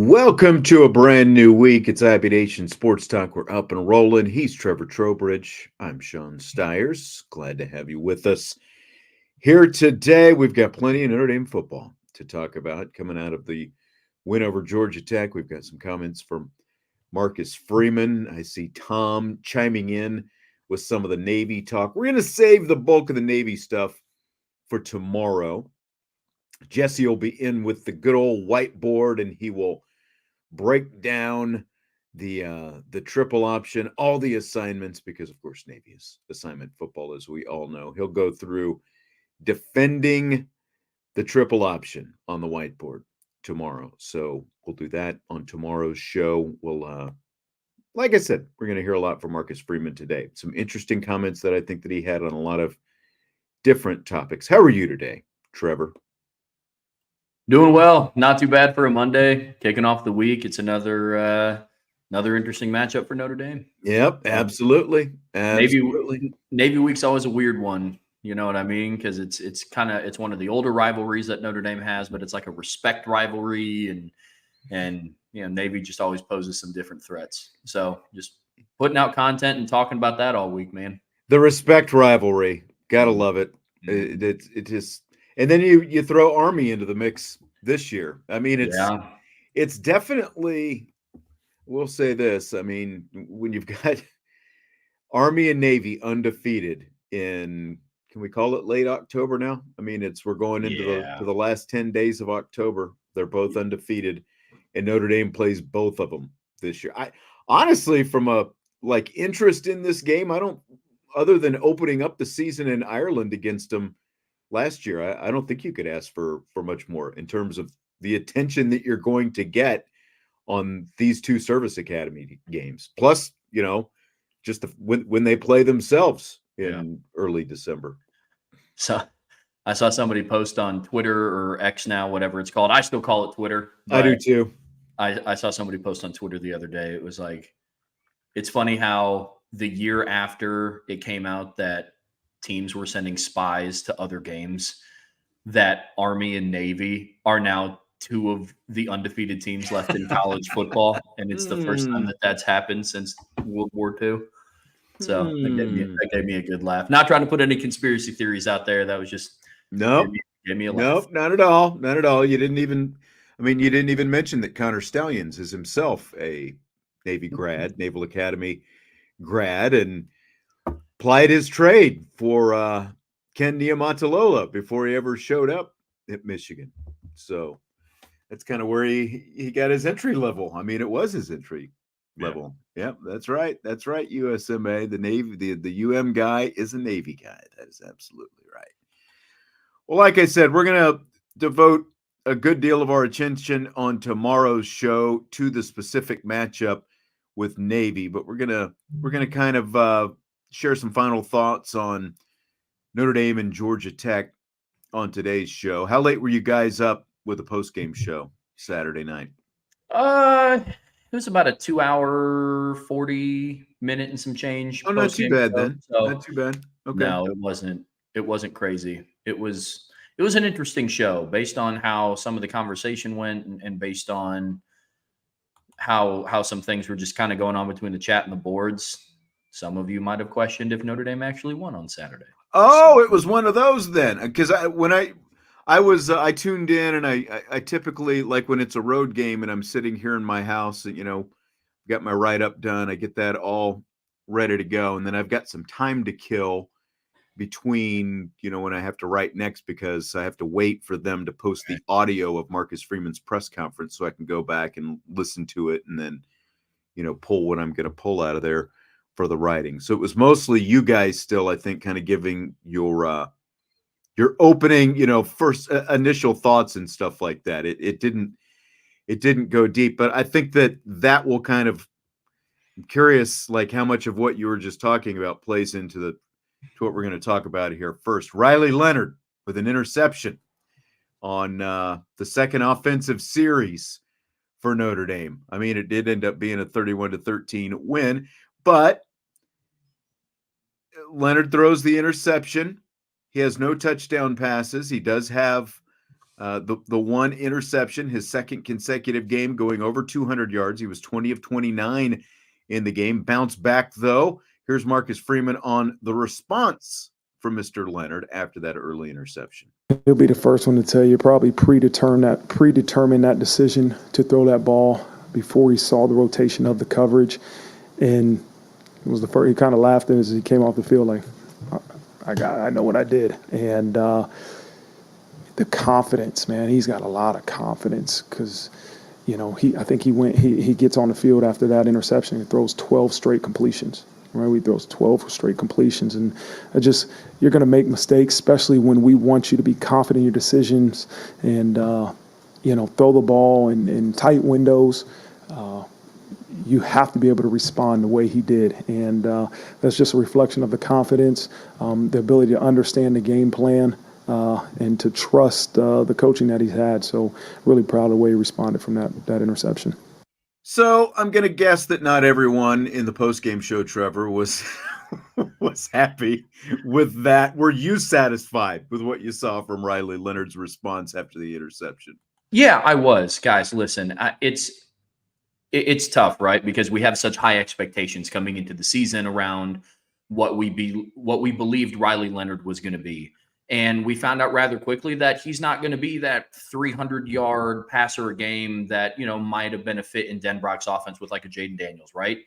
Welcome to a brand new week. It's Happy Nation Sports Talk. We're up and rolling. He's Trevor Trowbridge. I'm Sean Stiers. Glad to have you with us here today. We've got plenty of Notre Dame football to talk about coming out of the win over Georgia Tech. We've got some comments from Marcus Freeman. I see Tom chiming in with some of the Navy talk. We're going to save the bulk of the Navy stuff for tomorrow. Jesse will be in with the good old whiteboard, and he will break down the triple option, all the assignments, because of course Navy is assignment football, as we all know. He'll go through defending the triple option on the whiteboard tomorrow. So we'll do that on tomorrow's show. We'll like I said, we're going to hear a lot from Marcus Freeman today. Some interesting comments that I think that he had on a lot of different topics. How are you today, Trevor? Doing well. Not too bad for a Monday. Kicking off the week. It's another interesting matchup for Notre Dame. Yep, absolutely. Navy week's always a weird one. You know what I mean? Because it's one of the older rivalries that Notre Dame has, but it's like a respect rivalry, and Navy just always poses some different threats. So just putting out content and talking about that all week, man. The respect rivalry, gotta love it. It just. And then you throw Army into the mix this year. I mean, it's definitely, we'll say this. I mean, when you've got Army and Navy undefeated in, can we call it late October now? I mean, we're going into the last 10 days of October. They're both undefeated, and Notre Dame plays both of them this year. I honestly, from a interest in this game, I don't, other than opening up the season in Ireland against them last year, I don't think you could ask for much more in terms of the attention that you're going to get on these two service academy games. Plus, just when they play themselves in early December. So I saw somebody post on Twitter or X now, whatever it's called. I still call it Twitter. I do too. I saw somebody post on Twitter the other day. It was like, it's funny how the year after it came out that teams were sending spies to other games, that Army and Navy are now two of the undefeated teams left in college football. And it's the first time that that's happened since World War II. So that gave me a good laugh. Not trying to put any conspiracy theories out there. That was just gave me a laugh. Nope, not at all. Not at all. You didn't even mention that Connor Stallions is himself a Navy grad, Naval Academy grad, and plied his trade for Ken Niumatalolo before he ever showed up at Michigan. So that's kind of where he got his entry level. I mean, it was his entry level. Yeah, that's right. That's right, USMA. The Navy, the UM guy is a Navy guy. That is absolutely right. Well, like I said, we're going to devote a good deal of our attention on tomorrow's show to the specific matchup with Navy, but we're gonna kind of share some final thoughts on Notre Dame and Georgia Tech on today's show. How late were you guys up with the post-game show Saturday night? It was about a 2-hour, 40-minute and some change. Oh, not too bad then. So, not too bad. Okay. No, it wasn't crazy. It was an interesting show based on how some of the conversation went and based on how some things were just kind of going on between the chat and the boards. Some of you might have questioned if Notre Dame actually won on Saturday. Oh, it was one of those then, because I tuned in, and I typically, like when it's a road game and I'm sitting here in my house, got my write-up done, I get that all ready to go, and then I've got some time to kill between when I have to write next, because I have to wait for them to post the audio of Marcus Freeman's press conference so I can go back and listen to it and then pull what I'm going to pull out of there for the writing. So it was mostly you guys still, I think, kind of giving your opening, first initial thoughts and stuff like that. It didn't go deep, but I think that will kind of, I'm curious, like how much of what you were just talking about plays into to what we're going to talk about here. First, Riley Leonard with an interception on the second offensive series for Notre Dame. I mean, it did end up being a 31-13 win, but Leonard throws the interception. He has no touchdown passes. He does have The one interception, his second consecutive game going over 200 yards. He was 20 of 29 in the game. Bounced back, though. Here's Marcus Freeman on the response from Mr. Leonard after that early interception. He'll be the first one to tell you probably predetermined that decision to throw that ball before he saw the rotation of the coverage. And it was the first, he kind of laughed as he came off the field like, I know what I did. And the confidence, man, he's got a lot of confidence because, I think he gets on the field after that interception and throws 12 straight completions. Right, he throws 12 straight completions, and you're going to make mistakes, especially when we want you to be confident in your decisions and throw the ball in tight windows. You have to be able to respond the way he did, and that's just a reflection of the confidence, the ability to understand the game plan, and to trust the coaching that he's had. So, really proud of the way he responded from that interception. So I'm going to guess that not everyone in the postgame show, Trevor, was happy with that. Were you satisfied with what you saw from Riley Leonard's response after the interception? Yeah, I was. Guys, listen, it's tough, right? Because we have such high expectations coming into the season around what we believed Riley Leonard was going to be. And we found out rather quickly that he's not going to be that 300-yard passer a game that, might have been a fit in Denbrock's offense with like a Jaden Daniels, right?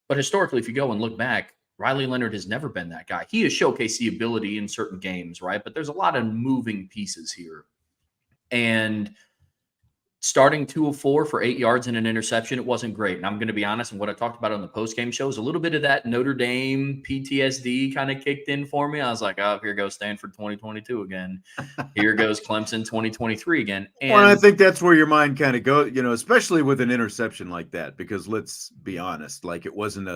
But historically, if you go and look back, Riley Leonard has never been that guy. He has showcased the ability in certain games, right? But there's a lot of moving pieces here. And starting 2 of 4 for 8 yards and an interception, it wasn't great. And I'm going to be honest, and what I talked about on the postgame show is a little bit of that Notre Dame PTSD kind of kicked in for me. I was like, oh, here goes Stanford 2022 again. Here goes Clemson 2023 again. And I think that's where your mind kind of goes, especially with an interception like that, because let's be honest, like it wasn't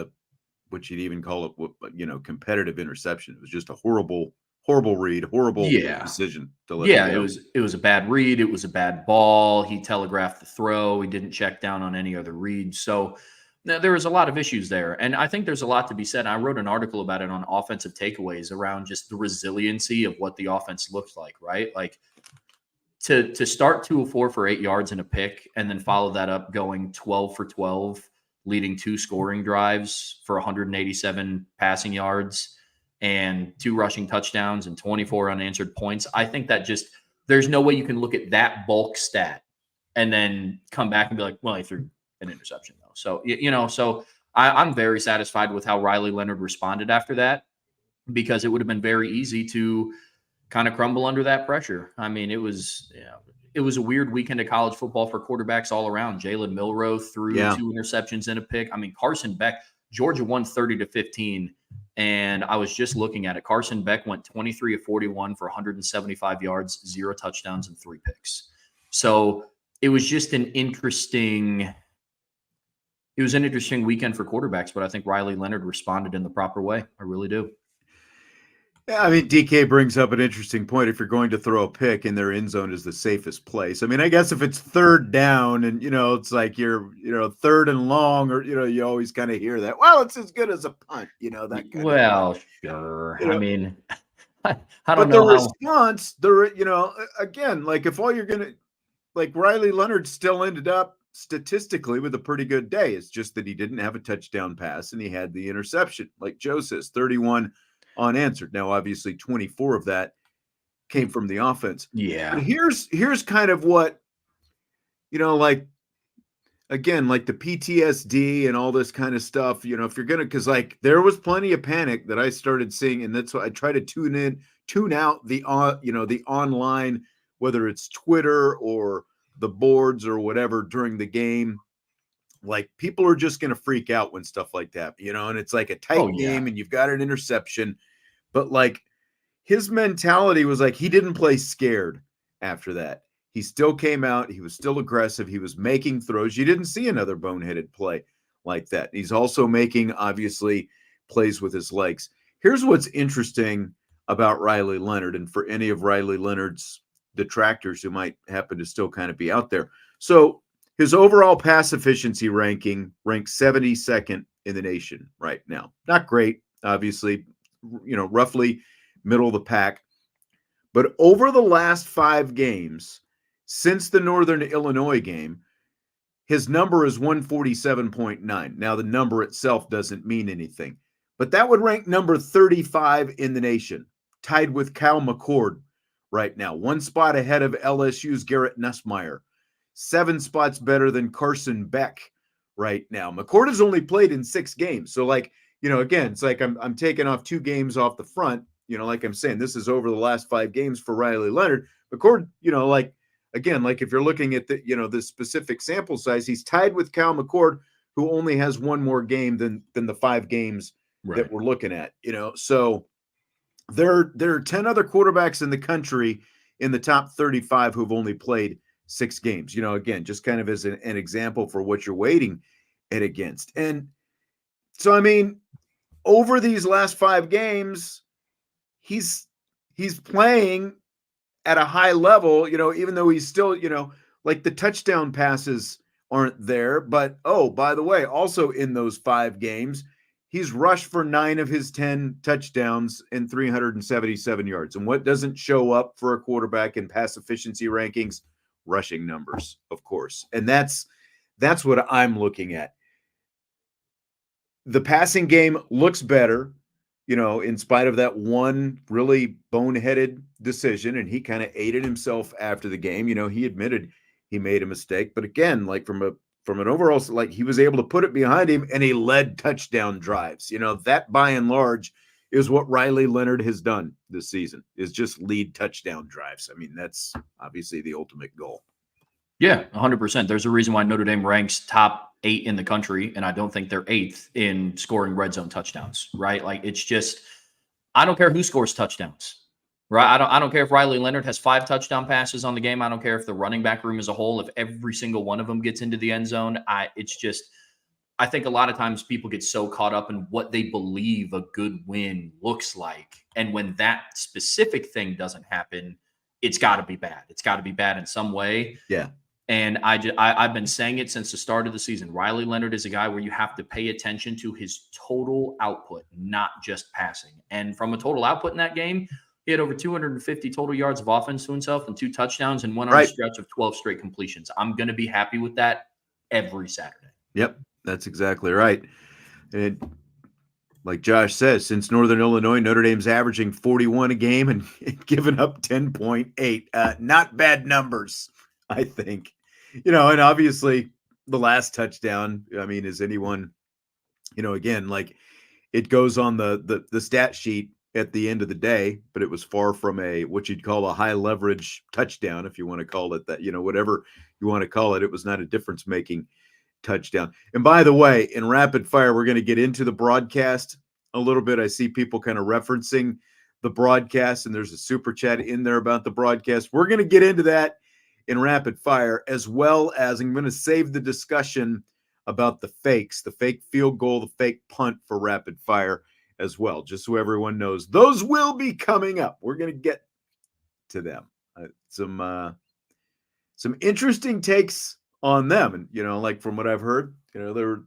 what you'd even call it, competitive interception. It was just a horrible read, decision to let it go. It was a bad read. It was a bad ball. He telegraphed the throw. He didn't check down on any other read. So there was a lot of issues there. And I think there's a lot to be said. I wrote an article about it on offensive takeaways around just the resiliency of what the offense looks like, right? Like to start 2 of 4 for 8 yards and a pick and then follow that up going 12 for 12, leading 2 scoring drives for 187 passing yards and 2 rushing touchdowns and 24 unanswered points. I think that there's no way you can look at that bulk stat and then come back and be like, well, he threw an interception though. So, so I'm very satisfied with how Riley Leonard responded after that, because it would have been very easy to kind of crumble under that pressure. I mean, it was a weird weekend of college football for quarterbacks all around. Jalen Milroe threw 2 interceptions and a pick. I mean, Carson Beck, Georgia won 30-15. And I was just looking at it. Carson Beck went 23 of 41 for 175 yards, 0 touchdowns, and 3 picks. So it was just an interesting weekend for quarterbacks, but I think Riley Leonard responded in the proper way. I really do. Yeah, I mean, DK brings up an interesting point. If you're going to throw a pick and their end zone is the safest place, I mean, I guess if it's 3rd down and, it's like you're, 3rd and long, or, you always kind of hear that, well, it's as good as a punt, that kind of thing. Sure. I mean, I don't know. But the response, again, like if all you're going to, like Riley Leonard still ended up statistically with a pretty good day. It's just that he didn't have a touchdown pass and he had the interception. Like Joe says, 31 unanswered. Now, obviously, 24 of that came from the offense. Yeah. But here's kind of what, like, again, like the PTSD and all this kind of stuff, if you're going to, because like there was plenty of panic that I started seeing. And that's why I try to tune out the online, whether it's Twitter or the boards or whatever during the game. Like people are just going to freak out when stuff like that, and it's like a tight game and you've got an interception. But like his mentality was like he didn't play scared after that. He still came out. He was still aggressive. He was making throws. You didn't see another boneheaded play like that. He's also making, obviously, plays with his legs. Here's what's interesting about Riley Leonard, and for any of Riley Leonard's detractors who might happen to still kind of be out there. So his overall pass efficiency ranking ranks 72nd in the nation right now. Not great, obviously, roughly middle of the pack. But over the last 5 games, since the Northern Illinois game, his number is 147.9. Now, the number itself doesn't mean anything, but that would rank number 35 in the nation, tied with Cal McCord right now. 1 spot ahead of LSU's Garrett Nussmeier. 7 spots better than Carson Beck right now. McCord has only played in 6 games. So, like, again, it's like I'm taking off 2 games off the front. Like I'm saying, this is over the last 5 games for Riley Leonard. McCord, again, like if you're looking at the specific sample size, he's tied with Cal McCord, who only has 1 more game than the 5 games that we're looking at. So there are 10 other quarterbacks in the country in the top 35 who've only played 6 games. Again, just kind of as an example for what you're weighting it against. And so, I mean, over these last 5 games, he's playing at a high level, even though he's still, like the touchdown passes aren't there. But, oh, by the way, also in those 5 games, he's rushed for 9 of his 10 touchdowns and 377 yards. And what doesn't show up for a quarterback in pass efficiency rankings? Rushing numbers, of course. And that's what I'm looking at. The passing game looks better, in spite of that one really boneheaded decision, and he kind of ate it himself after the game. He admitted he made a mistake, but again, like from an overall, like he was able to put it behind him, and he led touchdown drives. That by and large is what Riley Leonard has done this season, is just lead touchdown drives. I mean, that's obviously the ultimate goal. Yeah, 100%. There's a reason why Notre Dame ranks top 8 in the country, and I don't think they're 8th in scoring red zone touchdowns, right? Like, it's just, I don't care who scores touchdowns, right? I don't care if Riley Leonard has 5 touchdown passes on the game. I don't care if the running back room as a whole, if every single one of them gets into the end zone. I think a lot of times people get so caught up in what they believe a good win looks like. And when that specific thing doesn't happen, it's got to be bad. It's got to be bad in some way. Yeah. And I've been saying it since the start of the season. Riley Leonard is a guy where you have to pay attention to his total output, not just passing. And from a total output in that game, he had over 250 total yards of offense to himself and 2 touchdowns and went on a stretch of 12 straight completions. I'm going to be happy with that every Saturday. Yep, that's exactly right. And like Josh says, since Northern Illinois, Notre Dame's averaging 41 a game and giving up 10.8. Not bad numbers, I think. And obviously the last touchdown, I mean, is anyone, again, like it goes on the stat sheet at the end of the day, but it was far from what you'd call a high leverage touchdown, if you want to call it that, whatever you want to call it. It was not a difference making touchdown. And by the way, in rapid fire, we're going to get into the broadcast a little bit. I see people kind of referencing the broadcast, and there's a super chat in there about the broadcast. We're going to get into that in rapid fire, as well as I'm going to save the discussion about the fakes, the fake field goal, the fake punt for rapid fire as well, just so everyone knows. Those will be coming up. We're going to get to them. Some interesting takes on them. And, like from what I've heard, there were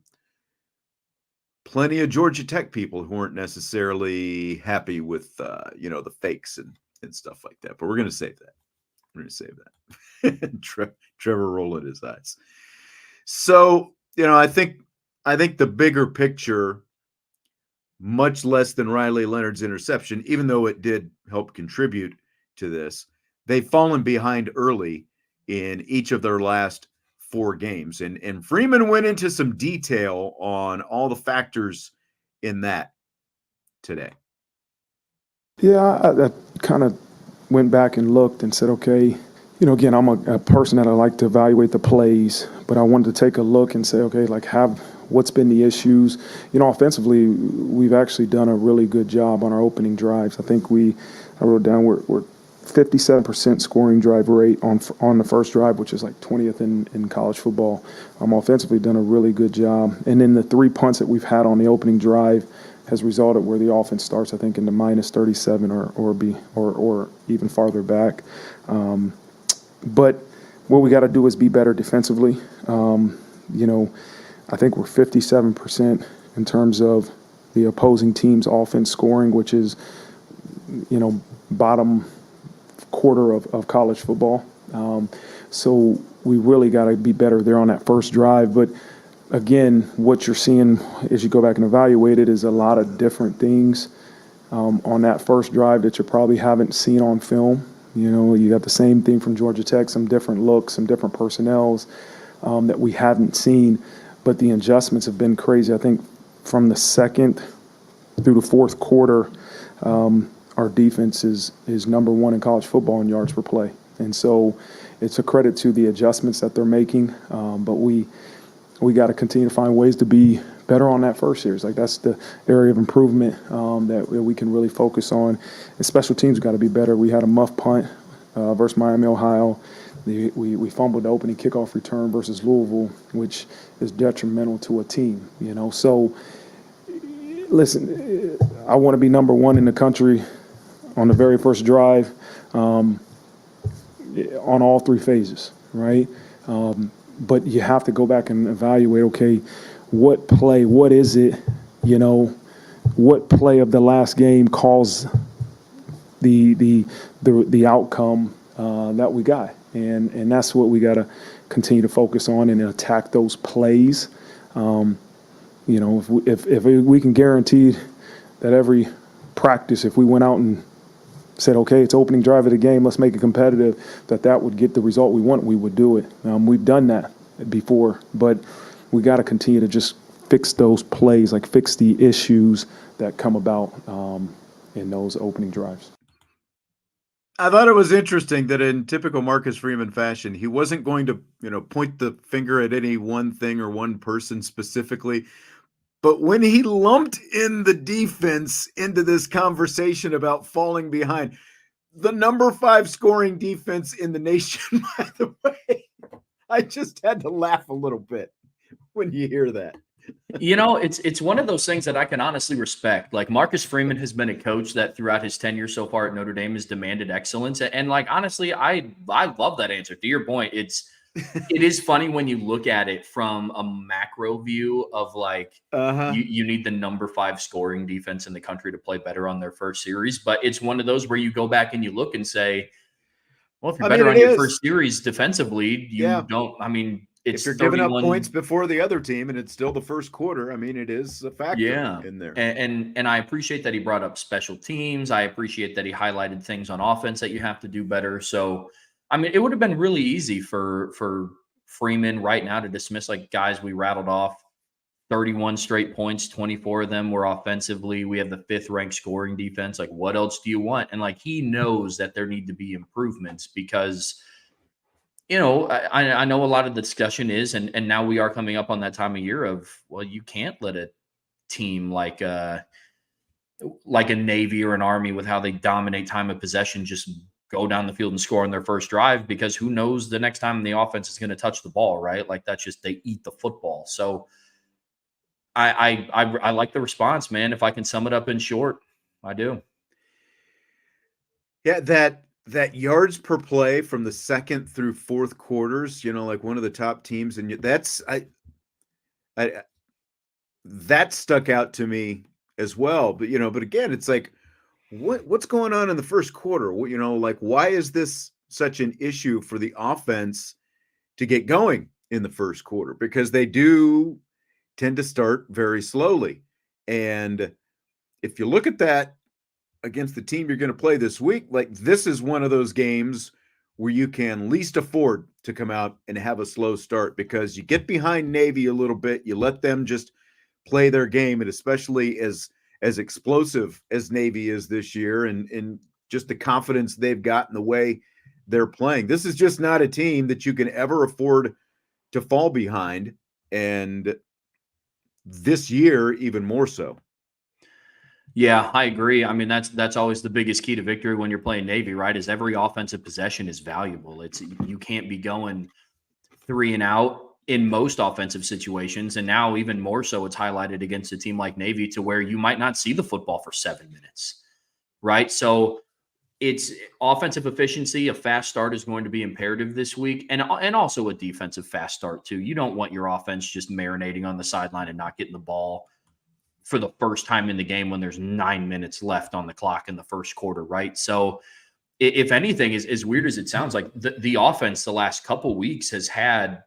plenty of Georgia Tech people who weren't necessarily happy with, the fakes and stuff like that. But we're going to save that. We're going to save that. Trevor rolling his eyes. So, I think the bigger picture, much less than Riley Leonard's interception, even though it did help contribute to this, they've fallen behind early in each of their last 4 games. And Freeman went into some detail on all the factors in that today. Yeah, I kind of went back and looked and said, okay, again, I'm a person that I like to evaluate the plays, but I wanted to take a look and say, okay, like what's been the issues? Offensively, we've actually done a really good job on our opening drives. I think I wrote down we're 57% scoring drive rate on the first drive, which is like 20th in college football. Offensively done a really good job. And then the 3 punts that we've had on the opening drive has resulted where the offense starts, I think, in the minus 37 or even farther back. But what we got to do is be better defensively. I think we're 57% in terms of the opposing team's offense scoring, which is, bottom quarter of college football. So we really got to be better there on that first drive. But again, what you're seeing as you go back and evaluate it is a lot of different things on that first drive that you probably haven't seen on film. You know, you got the same thing from Georgia Tech, some different looks, some different personnels that we hadn't seen. But the adjustments have been crazy. I think from the second through the fourth quarter, our defense is number one in college football in yards per play. And so it's a credit to the adjustments that they're making. But we got to continue to find ways to be better on that first series. Like, that's the area of improvement that we can really focus on. And special teams got to be better. We had a muff punt versus Miami, Ohio. We fumbled the opening kickoff return versus Louisville, which is detrimental to a team, you know. So, listen, I want to be number one in the country on the very first drive on all three phases, right? But you have to go back and evaluate, okay, what is it, you know, what play of the last game caused the outcome that we got. And that's what we got to continue to focus on and attack those plays. You know, if we can guarantee that every practice, if we went out and said, okay, it's opening drive of the game, let's make it competitive, that would get the result we want, we would do it. We've done that before, but we got to continue to just fix those plays, like fix the issues that come about in those opening drives. I thought it was interesting that in typical Marcus Freeman fashion, he wasn't going to, you know, point the finger at any one thing or one person specifically. But when he lumped in the defense into this conversation about falling behind, the number 5 scoring defense in the nation, by the way, I just had to laugh a little bit when you hear that. You know, it's one of those things that I can honestly respect. Like, Marcus Freeman has been a coach that throughout his tenure so far at Notre Dame has demanded excellence. And like, honestly, I love that answer. To your point, it is funny when you look at it from a macro view of like, you need the number 5 scoring defense in the country to play better on their first series. But it's one of those where you go back and you look and say, well, if you're better on your first series defensively, you don't, I mean, it's if you're giving up points before the other team and it's still the first quarter, I mean, it is a factor in there. And I appreciate that he brought up special teams. I appreciate that he highlighted things on offense that you have to do better. So, I mean, it would have been really easy for Freeman right now to dismiss, like, guys, we rattled off 31 straight points, 24 of them were offensively. We have the 5th ranked scoring defense. Like, what else do you want? And like, he knows that there need to be improvements because, you know, I know a lot of the discussion is, and now we are coming up on that time of year of, well, you can't let a team like a Navy or an Army with how they dominate time of possession just go down the field and score on their first drive, because who knows the next time the offense is going to touch the ball, right? Like, that's just, they eat the football. So I like the response, man. If I can sum it up in short, I do. Yeah, that yards per play from the second through fourth quarters, you know, like one of the top teams, and that's that stuck out to me as well. But, you know, but again, it's like, what's going on in the first quarter? You know, like, why is this such an issue for the offense to get going in the first quarter? Because they do tend to start very slowly. And if you look at that against the team you're going to play this week, like, this is one of those games where you can least afford to come out and have a slow start, because you get behind Navy a little bit, you let them just play their game, and especially as explosive as Navy is this year, and just the confidence they've got in the way they're playing. This is just not a team that you can ever afford to fall behind, and this year even more so. Yeah, I agree. I mean, that's always the biggest key to victory when you're playing Navy, right? Is every offensive possession is valuable. You can't be going 3 and out in most offensive situations. And now even more so, it's highlighted against a team like Navy, to where you might not see the football for 7 minutes, right? So it's offensive efficiency. A fast start is going to be imperative this week, and also a defensive fast start too. You don't want your offense just marinating on the sideline and not getting the ball for the first time in the game when there's 9 minutes left on the clock in the first quarter, right? So if anything, as weird as it sounds, like the offense the last couple weeks has had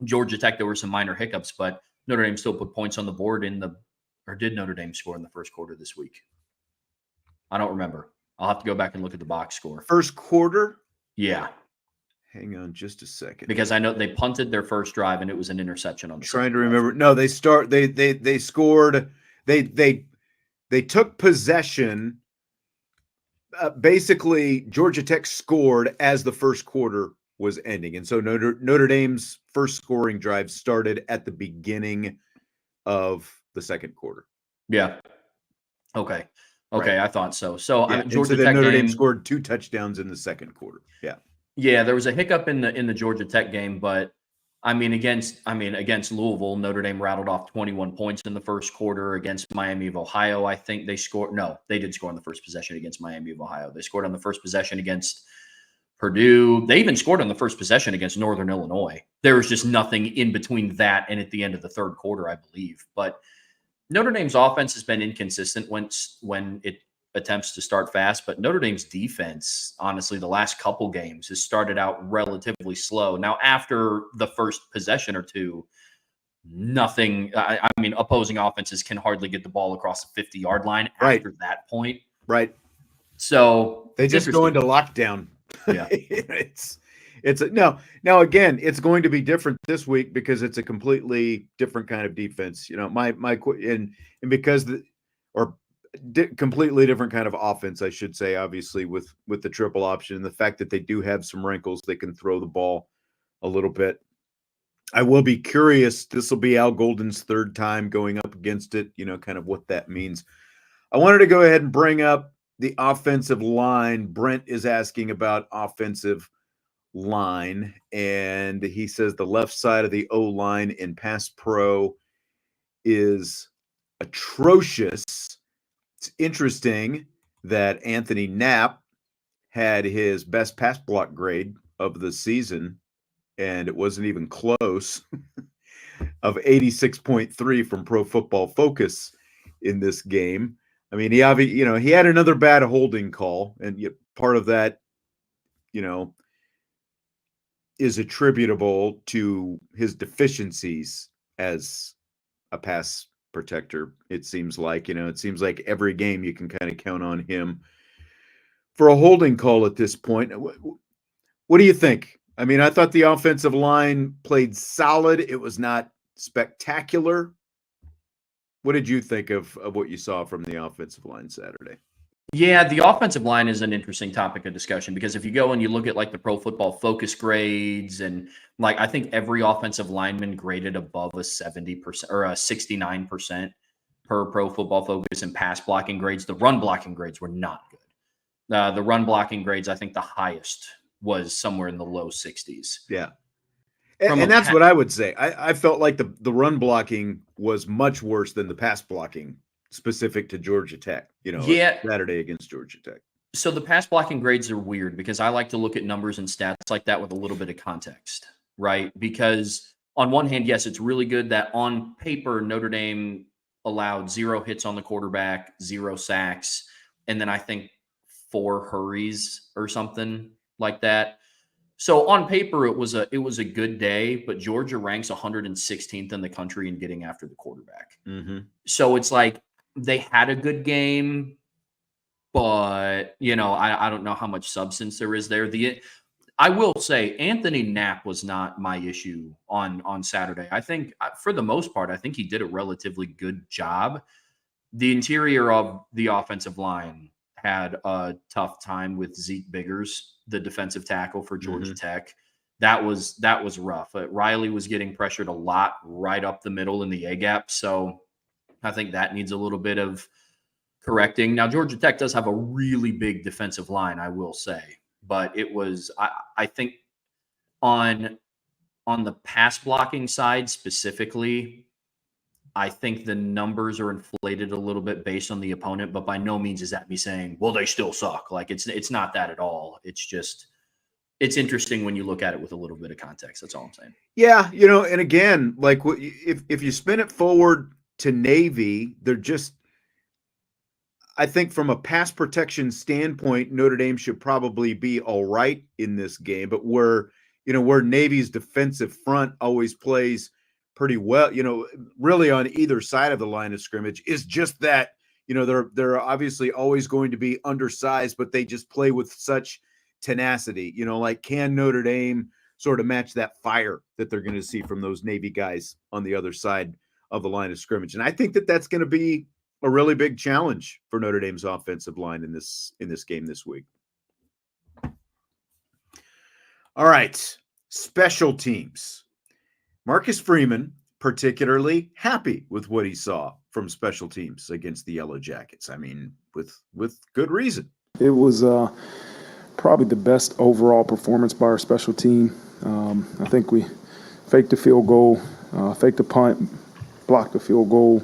Georgia Tech. There were some minor hiccups, but Notre Dame still put points on the board or did Notre Dame score in the first quarter this week? I don't remember. I'll have to go back and look at the box score. First quarter? Yeah. Hang on just a second. Because I know they punted their first drive and it was an interception on the trying to remember. No, they scored. They took possession. Basically, Georgia Tech scored as the first quarter was ending. And so Notre Dame's first scoring drive started at the beginning of the second quarter. Yeah. Okay. Right. I thought so. So yeah. Georgia Tech Notre Dame scored 2 touchdowns in the second quarter. Yeah. Yeah, there was a hiccup in the Georgia Tech game, but against Louisville, Notre Dame rattled off 21 points in the first quarter. Against Miami of Ohio, I think they scored. No, they did score on the first possession against Miami of Ohio. They scored on the first possession against Purdue. They even scored on the first possession against Northern Illinois. There was just nothing in between that and at the end of the third quarter, I believe. But Notre Dame's offense has been inconsistent when it attempts to start fast, but Notre Dame's defense, honestly, the last couple games has started out relatively slow. Now, after the first possession or two, nothing. Opposing offenses can hardly get the ball across the 50-yard line after that point. Right. So they just go into lockdown. Yeah. Now again, it's going to be different this week because it's a completely different kind of defense. Completely different kind of offense, I should say, obviously with the triple option and the fact that they do have some wrinkles. They can throw the ball a little bit. I will be curious. This will be Al Golden's third time going up against it, kind of what that means. I wanted to go ahead and bring up the offensive line. Brent is asking about offensive line, and he says the left side of the O-line in pass pro is atrocious. It's interesting that Anthony Knapp had his best pass block grade of the season, and it wasn't even close, of 86.3 from Pro Football Focus in this game. He had another bad holding call, and part of that, is attributable to his deficiencies as a pass protector. It seems like every game you can kind of count on him for a holding call at this point. What do you think? I thought the offensive line played solid. It was not spectacular. What did you think of what you saw from the offensive line Saturday? Yeah, the offensive line is an interesting topic of discussion because if you go and you look at the Pro Football Focus grades, and I think every offensive lineman graded above a 70% or a 69% per Pro Football Focus in pass blocking grades. The run blocking grades were not good. The run blocking grades, I think the highest was somewhere in the low 60s. Yeah. And that's what I would say. I felt like the run blocking was much worse than the pass blocking specific to Georgia Tech, Saturday against Georgia Tech. So the pass blocking grades are weird because I like to look at numbers and stats like that with a little bit of context, right? Because on one hand, yes, it's really good that on paper, Notre Dame allowed 0 hits on the quarterback, 0 sacks, and then I think 4 hurries or something like that. So on paper, it was a good day, but Georgia ranks 116th in the country in getting after the quarterback. Mm-hmm. So it's like they had a good game, but I don't know how much substance there is there. I will say Anthony Knapp was not my issue on Saturday. I think for the most part, I think he did a relatively good job. The interior of the offensive line had a tough time with Zeke Biggers, the defensive tackle for Georgia Tech. That was rough. Riley was getting pressured a lot right up the middle in the A gap. So I think that needs a little bit of correcting. Now, Georgia Tech does have a really big defensive line, I will say, but it was, I think on the pass blocking side specifically, I think the numbers are inflated a little bit based on the opponent, but by no means is that me saying, well, they still suck. It's not that at all. It's just, it's interesting when you look at it with a little bit of context. That's all I'm saying. Yeah. And again, if you spin it forward to Navy, they're just, I think from a pass protection standpoint, Notre Dame should probably be all right in this game, but where Navy's defensive front always plays pretty well, really on either side of the line of scrimmage is just that, they're obviously always going to be undersized, but they just play with such tenacity, like can Notre Dame sort of match that fire that they're going to see from those Navy guys on the other side of the line of scrimmage. And I think that that's going to be a really big challenge for Notre Dame's offensive line in this game this week. All right, special teams. Marcus Freeman particularly happy with what he saw from special teams against the Yellow Jackets. I mean, with good reason. It was probably the best overall performance by our special team. I think we faked the field goal, faked the punt, blocked the field goal.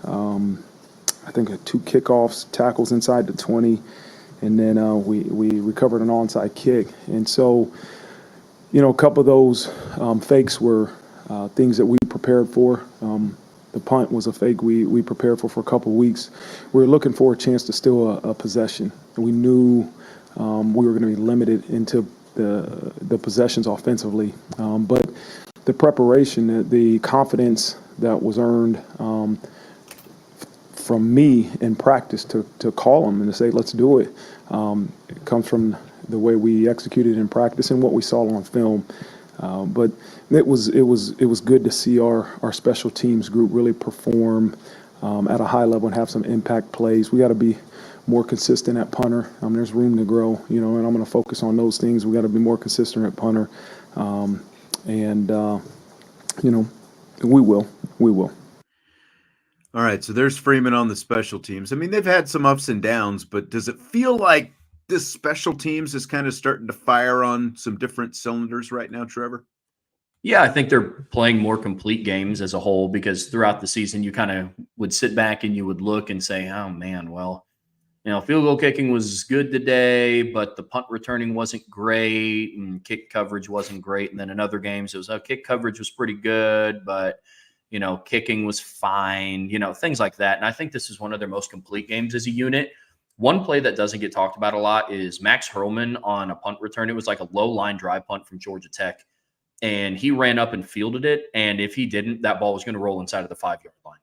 I think had 2 kickoffs, tackles inside the 20, and then we recovered an onside kick. And so, a couple of those fakes were things that we prepared for. The punt was a fake we prepared for a couple of weeks. We were looking for a chance to steal a possession. We knew we were going to be limited into the possessions offensively. But the preparation, the confidence that was earned from me in practice to call them and to say, let's do it. It comes from the way we executed in practice and what we saw on film. But it was good to see our special teams group really perform at a high level and have some impact plays. We got to be more consistent at punter. There's room to grow, and I'm going to focus on those things. We got to be more consistent at punter. We will. All right, so there's Freeman on the special teams. I mean, they've had some ups and downs, but does it feel like this special teams is kind of starting to fire on some different cylinders right now, Trevor? Yeah, I think they're playing more complete games as a whole because throughout the season, you kind of would sit back and you would look and say, oh, man, well, field goal kicking was good today, but the punt returning wasn't great and kick coverage wasn't great. And then in other games, it was, kick coverage was pretty good, but kicking was fine, things like that. And I think this is one of their most complete games as a unit. One play that doesn't get talked about a lot is Max Hurlman on a punt return. It was like a low line drive punt from Georgia Tech. And he ran up and fielded it. And if he didn't, that ball was going to roll inside of the 5-yard line.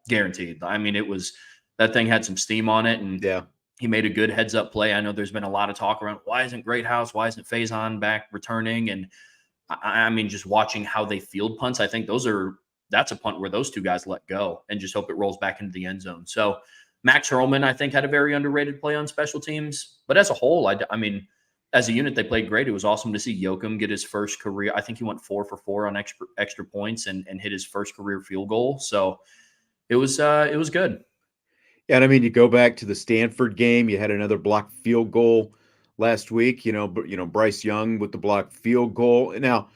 Guaranteed. I mean, that thing had some steam on it. And yeah, he made a good heads up play. I know there's been a lot of talk around why isn't Greathouse, why isn't Faison back returning? And I mean, just watching how they field punts, I think that's a punt where those two guys let go and just hope it rolls back into the end zone. So Max Hurlman, I think, had a very underrated play on special teams. But as a whole, I mean, as a unit, they played great. It was awesome to see Yoakum get his first career. I think he went 4 for 4 on extra points and hit his first career field goal. So it was good. Yeah, and I mean, you go back to the Stanford game. You had another blocked field goal last week. Bryce Young with the blocked field goal. Now,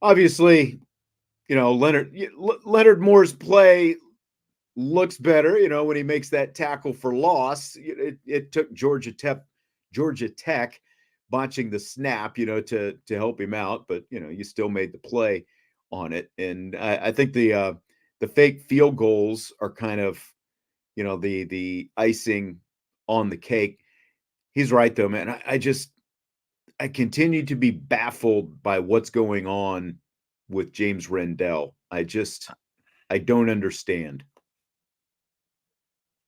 obviously, Leonard Moore's play looks better. When he makes that tackle for loss, it took Georgia Tech botching the snap, to help him out, but you still made the play on it. And I think the fake field goals are kind of, the icing on the cake. He's right though, man. I continue to be baffled by what's going on with James Rendell. I don't understand.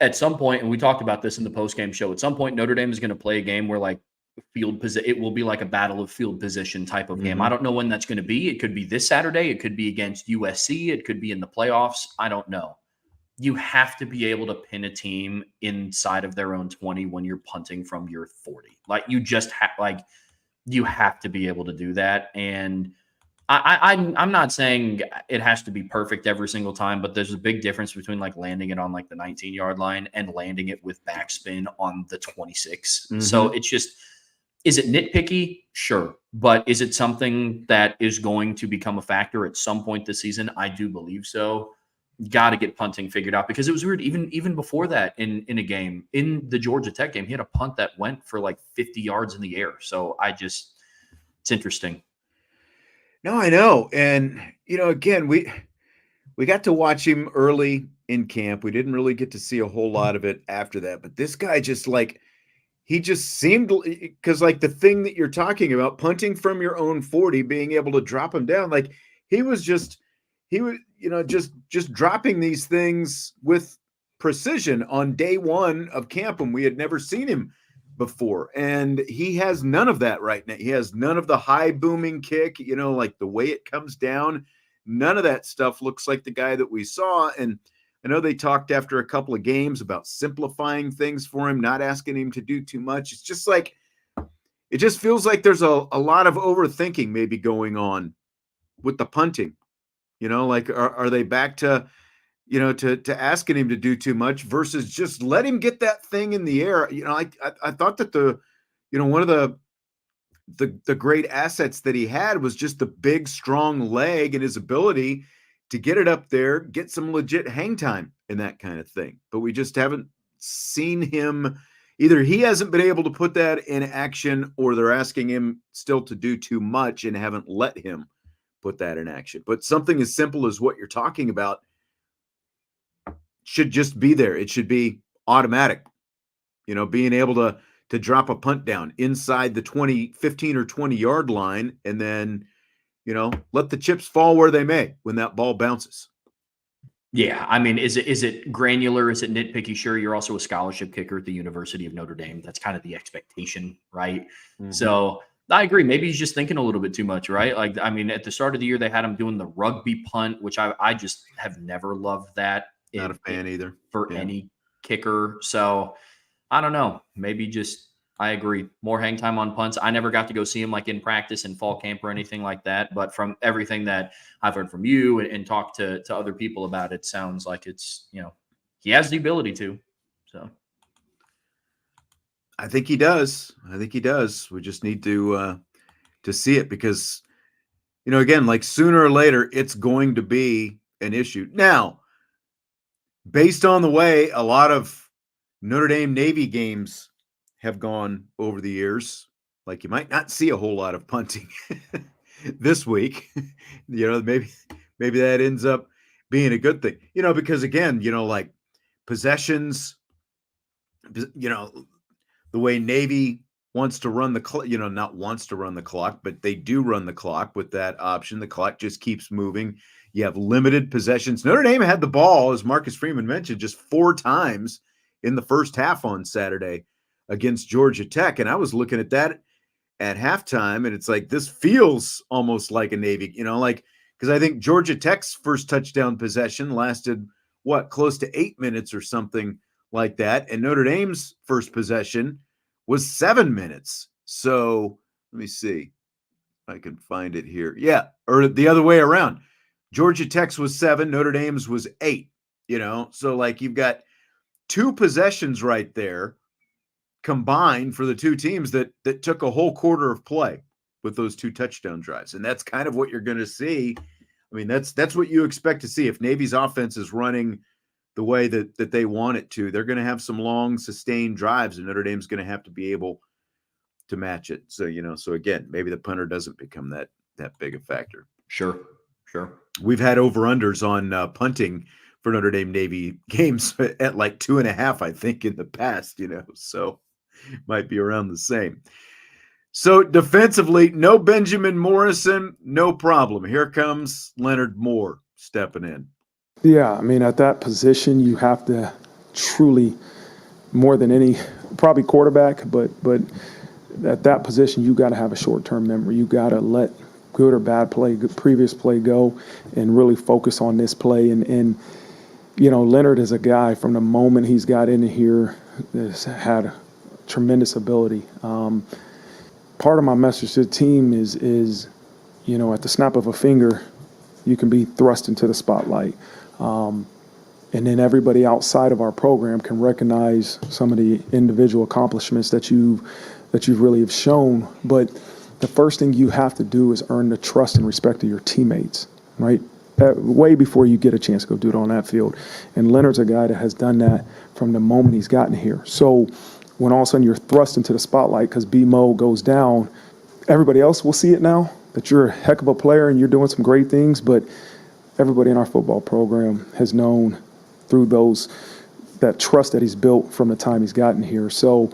At some point, and we talked about this in the post-game show, at some point Notre Dame is going to play a game where it will be like a battle of field position type of game. I don't know when that's going to be. It could be this Saturday. It could be against USC. It could be in the playoffs. I don't know. You have to be able to pin a team inside of their own 20 when you're punting from your 40. You have to be able to do that. And I'm not saying it has to be perfect every single time, but there's a big difference between landing it on the 19-yard line and landing it with backspin on the 26. Mm-hmm. So it's just, is it nitpicky? Sure. But is it something that is going to become a factor at some point this season? I do believe so. Got to get punting figured out because it was weird. Even before that in a game, in the Georgia Tech game, he had a punt that went for 50 yards in the air. So it's interesting. No, I know. And, again, we got to watch him early in camp. We didn't really get to see a whole lot of it after that. But this guy just he just seemed, because the thing that you're talking about, punting from your own 40, being able to drop him down, he was just dropping these things with precision on day one of camp when we had never seen him before. And he has none of that right now. He has none of the high booming kick, the way it comes down. None of that stuff looks like the guy that we saw. And I know they talked after a couple of games about simplifying things for him, not asking him to do too much. It's just it just feels like there's a lot of overthinking maybe going on with the punting. Are they back to, to asking him to do too much versus just let him get that thing in the air? I thought that one of the great assets that he had was just the big, strong leg and his ability to get it up there, get some legit hang time and that kind of thing. But we just haven't seen him. Either he hasn't been able to put that in action, or they're asking him still to do too much and haven't let him put that in action. But something as simple as what you're talking about should just be there. It should be automatic, being able to drop a punt down inside the 15 or 20 yard line, and then, let the chips fall where they may when that ball bounces. Yeah. I mean, is it granular? Is it nitpicky? Sure. You're also a scholarship kicker at the University of Notre Dame. That's kind of the expectation, right? Mm-hmm. So I agree. Maybe he's just thinking a little bit too much, right? At the start of the year, they had him doing the rugby punt, which I just have never loved that. Not a fan either. For any kicker. So I don't know. Maybe I agree. More hang time on punts. I never got to go see him in practice in fall camp or anything like that. But from everything that I've heard from you and talked to other people about, it sounds like it's, he has the ability to. So I think he does. We just need to see it because, again, sooner or later, it's going to be an issue. Now, based on the way a lot of Notre Dame Navy games have gone over the years, you might not see a whole lot of punting this week. Maybe that ends up being a good thing, because again, possessions, the way Navy wants to run the clock, not wants to run the clock, but they do run the clock with that option. The clock just keeps moving. You have limited possessions. Notre Dame had the ball, as Marcus Freeman mentioned, just 4 times in the first half on Saturday against Georgia Tech. And I was looking at that at halftime, and it's this feels almost like a Navy, because I think Georgia Tech's first touchdown possession lasted, close to 8 minutes or something like that. And Notre Dame's first possession was 7 minutes. So let me see if I can find it here. Yeah, or the other way around. Georgia Tech's was 7, Notre Dame's was 8, So you've got 2 possessions right there combined for the 2 teams that took a whole quarter of play with those 2 touchdown drives. And that's kind of what you're going to see. I mean, that's what you expect to see. If Navy's offense is running the way that they want it to, they're going to have some long sustained drives, and Notre Dame's going to have to be able to match it. So, so again, maybe the punter doesn't become that big a factor. Sure. We've had over-unders on punting for Notre Dame Navy games at 2.5, I think, in the past, so might be around the same. So defensively, no Benjamin Morrison, no problem. Here comes Leonard Moore stepping in. Yeah, at that position, you have to truly, more than any, probably quarterback, but at that position, you got to have a short-term memory. You got to let good or bad play, previous play go, and really focus on this play. And Leonard is a guy from the moment he's got in here has had tremendous ability. Part of my message to the team is at the snap of a finger, you can be thrust into the spotlight. And then everybody outside of our program can recognize some of the individual accomplishments that you really have shown. But the first thing you have to do is earn the trust and respect of your teammates, right? Way before you get a chance to go do it on that field. And Leonard's a guy that has done that from the moment he's gotten here. So when all of a sudden you're thrust into the spotlight because B-Mo goes down, everybody else will see it now, that you're a heck of a player and you're doing some great things, but everybody in our football program has known through that trust that he's built from the time he's gotten here. So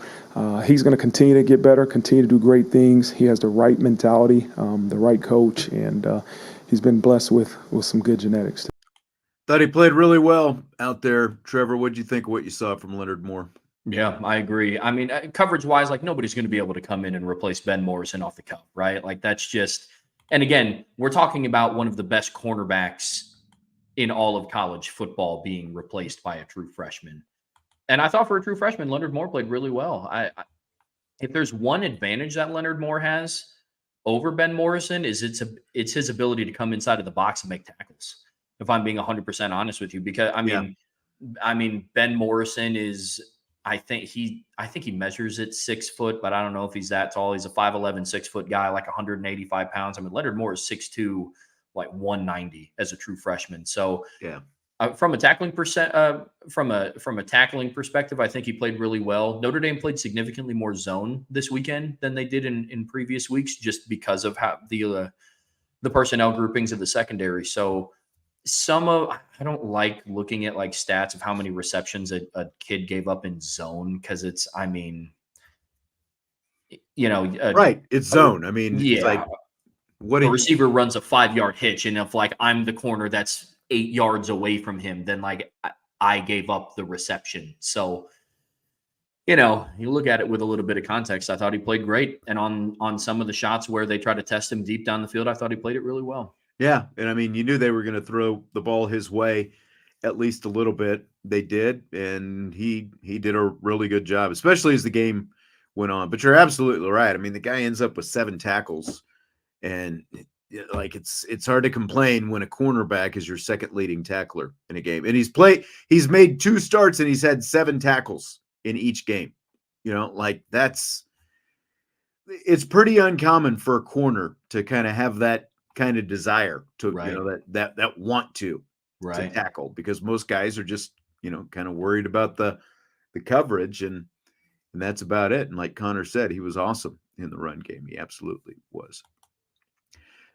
he's going to continue to get better, continue to do great things. He has the right mentality, the right coach, and he's been blessed with some good genetics. Thought he played really well out there. Trevor, what did you think of what you saw from Leonard Moore? Yeah, I agree. I mean, coverage-wise, like nobody's going to be able to come in and replace Ben Morrison off the cuff, right? Like that's just – and again, we're talking about one of the best cornerbacks in all of college football being replaced by a true freshman. And I thought for a true freshman, Leonard Moore played really well. If there's one advantage that Leonard Moore has over Ben Morrison is it's his ability to come inside of the box and make tackles. If I'm being 100% honest with you, because I mean Ben Morrison is I think he measures it 6 foot, but I don't know if he's that tall. He's a 5'11", 6 foot guy, like 185 pounds. I mean Leonard Moore is 6'2", like 190 as a true freshman. So yeah. From a tackling from a tackling perspective, I think he played really well. Notre Dame played significantly more zone this weekend than they did in previous weeks, just because of how the personnel groupings of the secondary. So I don't like looking at like stats of how many receptions a kid gave up in zone because it's right. It's zone. I mean, yeah. It's like what a receiver runs a 5-yard hitch, and if like I'm the corner that's 8 yards away from him, then like I gave up the reception. So, you look at it with a little bit of context. I thought he played great. And on some of the shots where they try to test him deep down the field, I thought he played it really well. Yeah. And I mean, you knew they were going to throw the ball his way at least a little bit. They did. And he did a really good job, especially as the game went on. But you're absolutely right. I mean, the guy ends up with 7 tackles, and like it's hard to complain when a cornerback is your second leading tackler in a game. And he's made 2 starts and he's had 7 tackles in each game. Like it's pretty uncommon for a corner to kind of have that kind of desire to, right. that want to tackle, because most guys are just, kind of worried about the coverage and that's about it. And like Connor said, he was awesome in the run game. He absolutely was.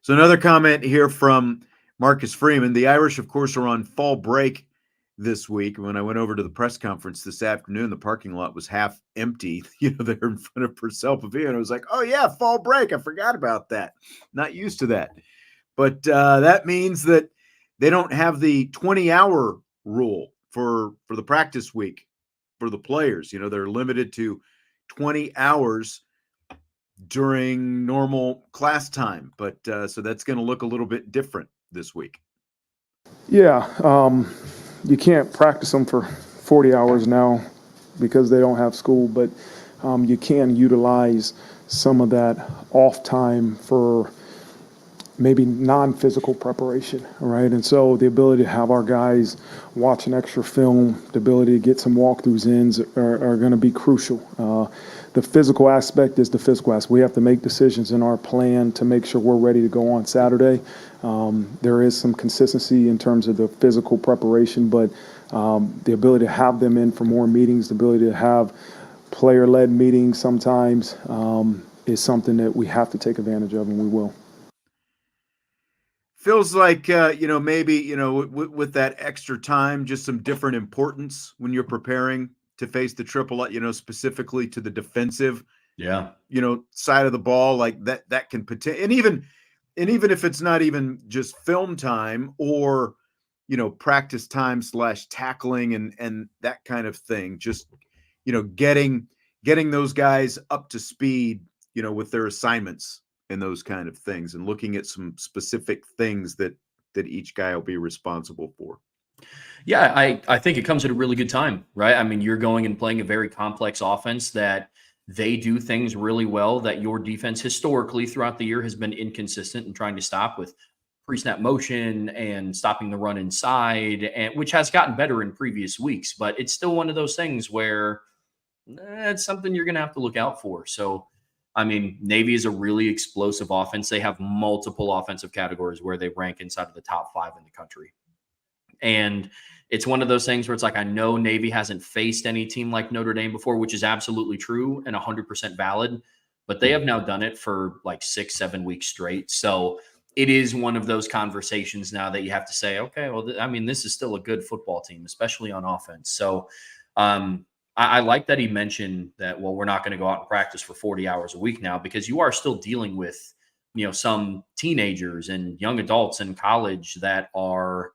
So another comment here from Marcus Freeman. The Irish, of course, are on fall break this week. When I went over to the press conference this afternoon, the parking lot was half empty. They're in front of Purcell Pavilion. And I was like, oh, yeah, fall break. I forgot about that. Not used to that. But that means that they don't have the 20-hour rule for the practice week for the players. They're limited to 20 hours during normal class time, but so that's going to look a little bit different this week. Yeah, you can't practice them for 40 hours now because they don't have school, but you can utilize some of that off time for maybe non-physical preparation, right? And so the ability to have our guys watch an extra film, the ability to get some walkthroughs in are going to be crucial. The physical aspect is the physical aspect. We have to make decisions in our plan to make sure we're ready to go on Saturday. There is some consistency in terms of the physical preparation, but the ability to have them in for more meetings, the ability to have player-led meetings sometimes is something that we have to take advantage of, and we will. Feels like, maybe, with that extra time, just some different importance when you're preparing to face the triple, specifically to the defensive, side of the ball, like that can potentially, and even if it's not even just film time or, practice time / tackling and that kind of thing, just, getting those guys up to speed, with their assignments and those kind of things, and looking at some specific things that each guy will be responsible for. Yeah, I think it comes at a really good time, right? I mean, you're going and playing a very complex offense that they do things really well that your defense historically throughout the year has been inconsistent in trying to stop, with pre-snap motion and stopping the run inside, and which has gotten better in previous weeks, but it's still one of those things where it's something you're going to have to look out for. So, I mean, Navy is a really explosive offense. They have multiple offensive categories where they rank inside of the top 5 in the country. And it's one of those things where it's like, I know Navy hasn't faced any team like Notre Dame before, which is absolutely true and 100% valid, but they have now done it for like 6-7 weeks straight. So it is one of those conversations now that you have to say, okay, well, this is still a good football team, especially on offense. So I like that he mentioned that, well, we're not going to go out and practice for 40 hours a week now, because you are still dealing with, some teenagers and young adults in college that are,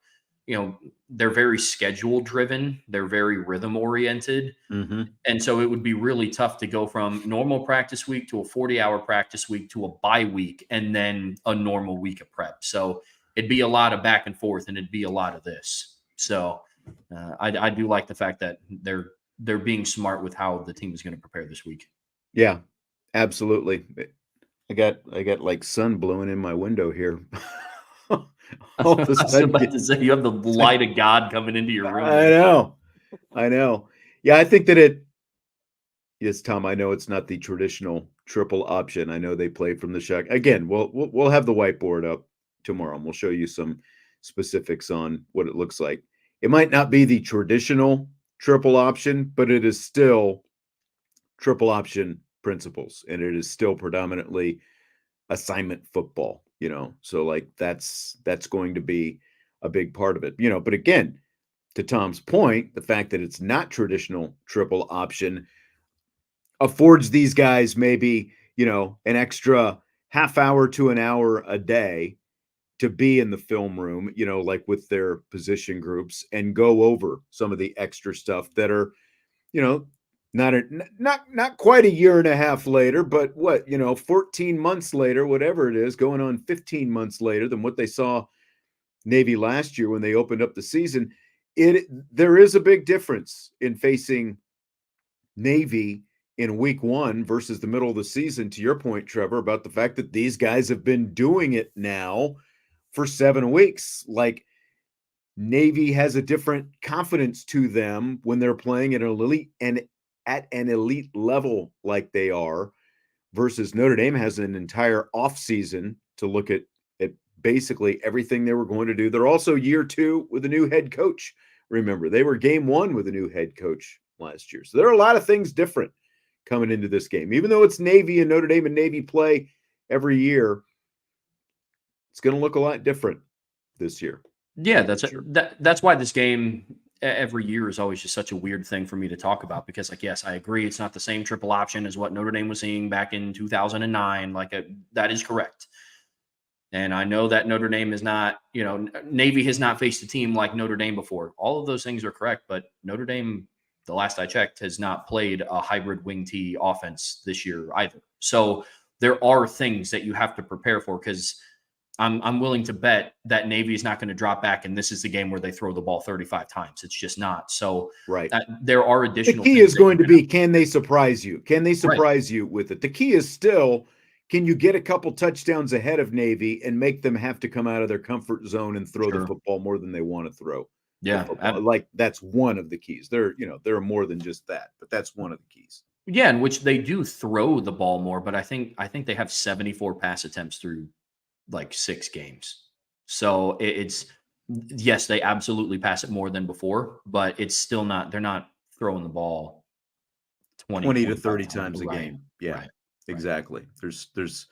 they're very schedule driven. They're very rhythm oriented. Mm-hmm. And so it would be really tough to go from normal practice week to a 40-hour practice week to a bye week and then a normal week of prep. So it'd be a lot of back and forth, and it'd be a lot of this. So I do like the fact that they're being smart with how the team is going to prepare this week. Yeah, absolutely. I got like sun blowing in my window here. All of a I was sudden, about to say, you have the light of God coming into your room. I know. Yeah, I think that yes, Tom, I know it's not the traditional triple option. I know they play from the shack. Again, we'll have the whiteboard up tomorrow, and we'll show you some specifics on what it looks like. It might not be the traditional triple option, but it is still triple option principles, and it is still predominantly assignment football, so like that's going to be a big part of it, but again, to Tom's point, the fact that it's not traditional triple option affords these guys maybe, an extra half hour to an hour a day to be in the film room, like with their position groups, and go over some of the extra stuff that are, not quite a year and a half later, but 14 months later, whatever it is, going on 15 months later than what they saw Navy last year when they opened up the season. There is a big difference in facing Navy in week 1 versus the middle of the season, to your point, Trevor, about the fact that these guys have been doing it now for 7 weeks. Like, Navy has a different confidence to them when they're playing at an elite level like they are, versus Notre Dame has an entire offseason to look at basically everything they were going to do. They're also year 2 with a new head coach. Remember, they were game 1 with a new head coach last year. So there are a lot of things different coming into this game. Even though it's Navy and Notre Dame and Navy play every year, it's going to look a lot different this year. Yeah, that's why this game every year is always just such a weird thing for me to talk about, because, like, yes, I agree, it's not the same triple option as what Notre Dame was seeing back in 2009. That is correct. And I know that Notre Dame is not, Navy has not faced a team like Notre Dame before. All of those things are correct, but Notre Dame, the last I checked, has not played a hybrid wing T offense this year either. So there are things that you have to prepare for, because I'm willing to bet that Navy is not going to drop back, and this is the game where they throw the ball 35 times. It's just not. So right. There are additional. The key is going to be, can they surprise you? Can they surprise you with it? The key is still, can you get a couple touchdowns ahead of Navy and make them have to come out of their comfort zone and throw the football more than they want to throw? Yeah, like that's one of the keys. There are more than just that, but that's one of the keys. Yeah, in which they do throw the ball more, but I think they have 74 pass attempts through like 6 games. So it's yes, they absolutely pass it more than before, but it's still not. They're not throwing the ball 20 to 30 times a game. Yeah. Right. Exactly. There's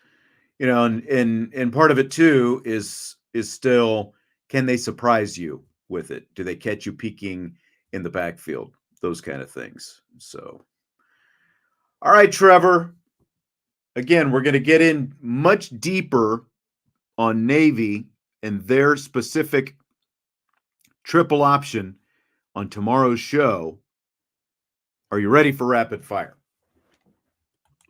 and part of it too is still, can they surprise you with it? Do they catch you peeking in the backfield? Those kind of things. So, all right, Trevor. Again, we're going to get in much deeper on Navy and their specific triple option on tomorrow's show. Are you ready for rapid fire?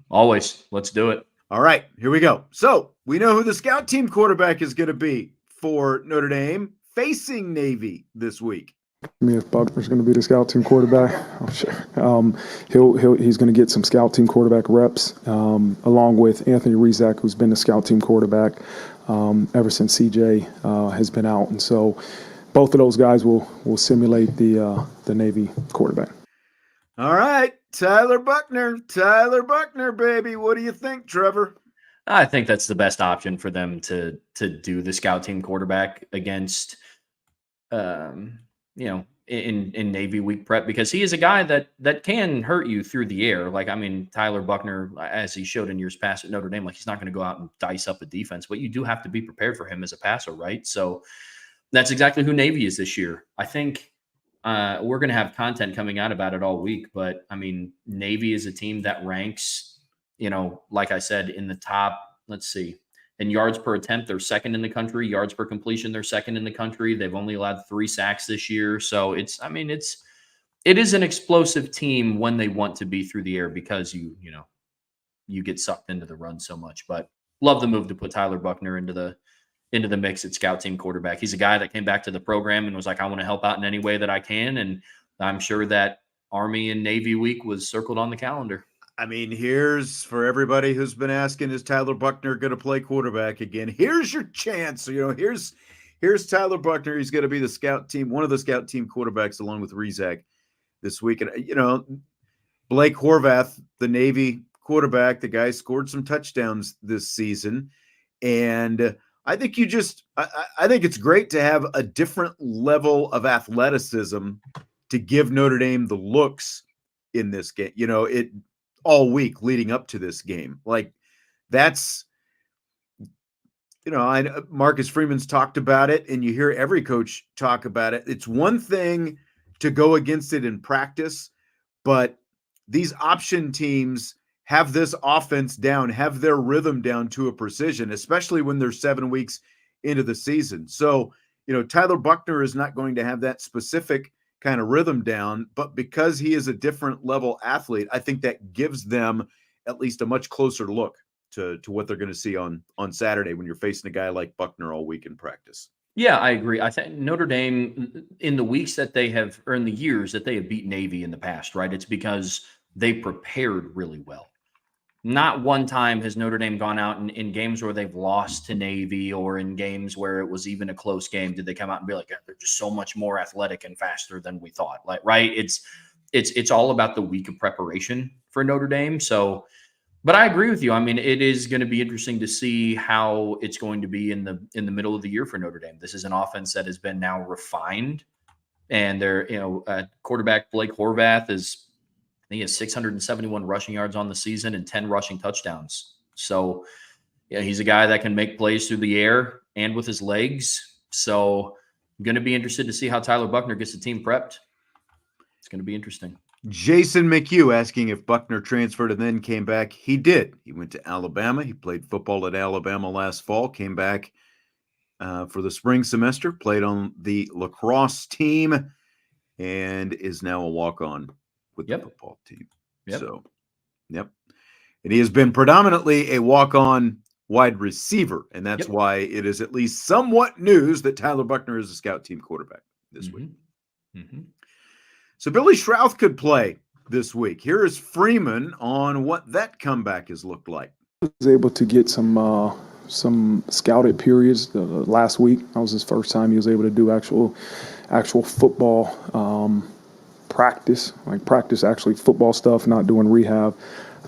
Always. Let's do it. All right, here we go. So we know who the scout team quarterback is going to be for Notre Dame facing Navy this week. If Buckner's going to be the scout team quarterback, I'm sure he's going to get some scout team quarterback reps, along with Anthony Rizak, who's been the scout team quarterback ever since CJ has been out, and so both of those guys will simulate the Navy quarterback. All right, Tyler Buckner, baby. What do you think, Trevor? I think that's the best option for them to do the scout team quarterback against, in Navy week prep, because he is a guy that can hurt you through the air. Like, I mean, Tyler Buckner, as he showed in years past at Notre Dame, like he's not going to go out and dice up a defense, but you do have to be prepared for him as a passer, right? So that's exactly who Navy is this year. I think we're going to have content coming out about it all week, but I mean, Navy is a team that ranks, like I said, in the top, let's see, in yards per attempt, they're second in the country. Yards per completion, they're second in the country. They've only allowed 3 sacks this year. So it is an explosive team when they want to be through the air, because you get sucked into the run so much. But love the move to put Tyler Buckner into the mix at scout team quarterback. He's a guy that came back to the program and was like, I want to help out in any way that I can. And I'm sure that Army and Navy week was circled on the calendar. I mean, here's for everybody who's been asking, is Tyler Buckner going to play quarterback again? Here's your chance. Here's Tyler Buckner. He's going to be the scout team, one of the scout team quarterbacks, along with Rezak this week. And, Blake Horvath, the Navy quarterback, the guy scored some touchdowns this season. And I think I think it's great to have a different level of athleticism to give Notre Dame the looks in this game. It all week leading up to this game. Like, that's, Marcus Freeman's talked about it, and you hear every coach talk about it. It's one thing to go against it in practice, but these option teams have this offense down, have their rhythm down to a precision, especially when they're 7 weeks into the season. So, Tyler Buckner is not going to have that specific kind of rhythm down, but because he is a different level athlete, I think that gives them at least a much closer look to what they're going to see on Saturday when you're facing a guy like Buckner all week in practice. Yeah, I agree. I think Notre Dame, in the weeks that they have, or in the years that they have beat Navy in the past, right, it's because they prepared really well. Not one time has Notre Dame gone out in games where they've lost to Navy, or in games where it was even a close game, did they come out and be like, they're just so much more athletic and faster than we thought. Like, right? It's all about the week of preparation for Notre Dame. So, but I agree with you. I mean, it is going to be interesting to see how it's going to be in the middle of the year for Notre Dame. This is an offense that has been now refined, and they're, quarterback Blake Horvath he has 671 rushing yards on the season and 10 rushing touchdowns. So, yeah, he's a guy that can make plays through the air and with his legs. So, I'm going to be interested to see how Tyler Buckner gets the team prepped. It's going to be interesting. Jason McHugh asking if Buckner transferred and then came back. He did. He went to Alabama. He played football at Alabama last fall, came back for the spring semester, played on the lacrosse team, and is now a walk-on with the football team. Yep. So, and he has been predominantly a walk-on wide receiver, and that's why it is at least somewhat news that Tyler Buckner is a scout team quarterback this week. Mm-hmm. So Billy Schrouth could play this week. Here is Freeman on what that comeback has looked like. I was able to get some scouted periods last week. That was his first time he was able to do actual football practice actually football stuff, not doing rehab.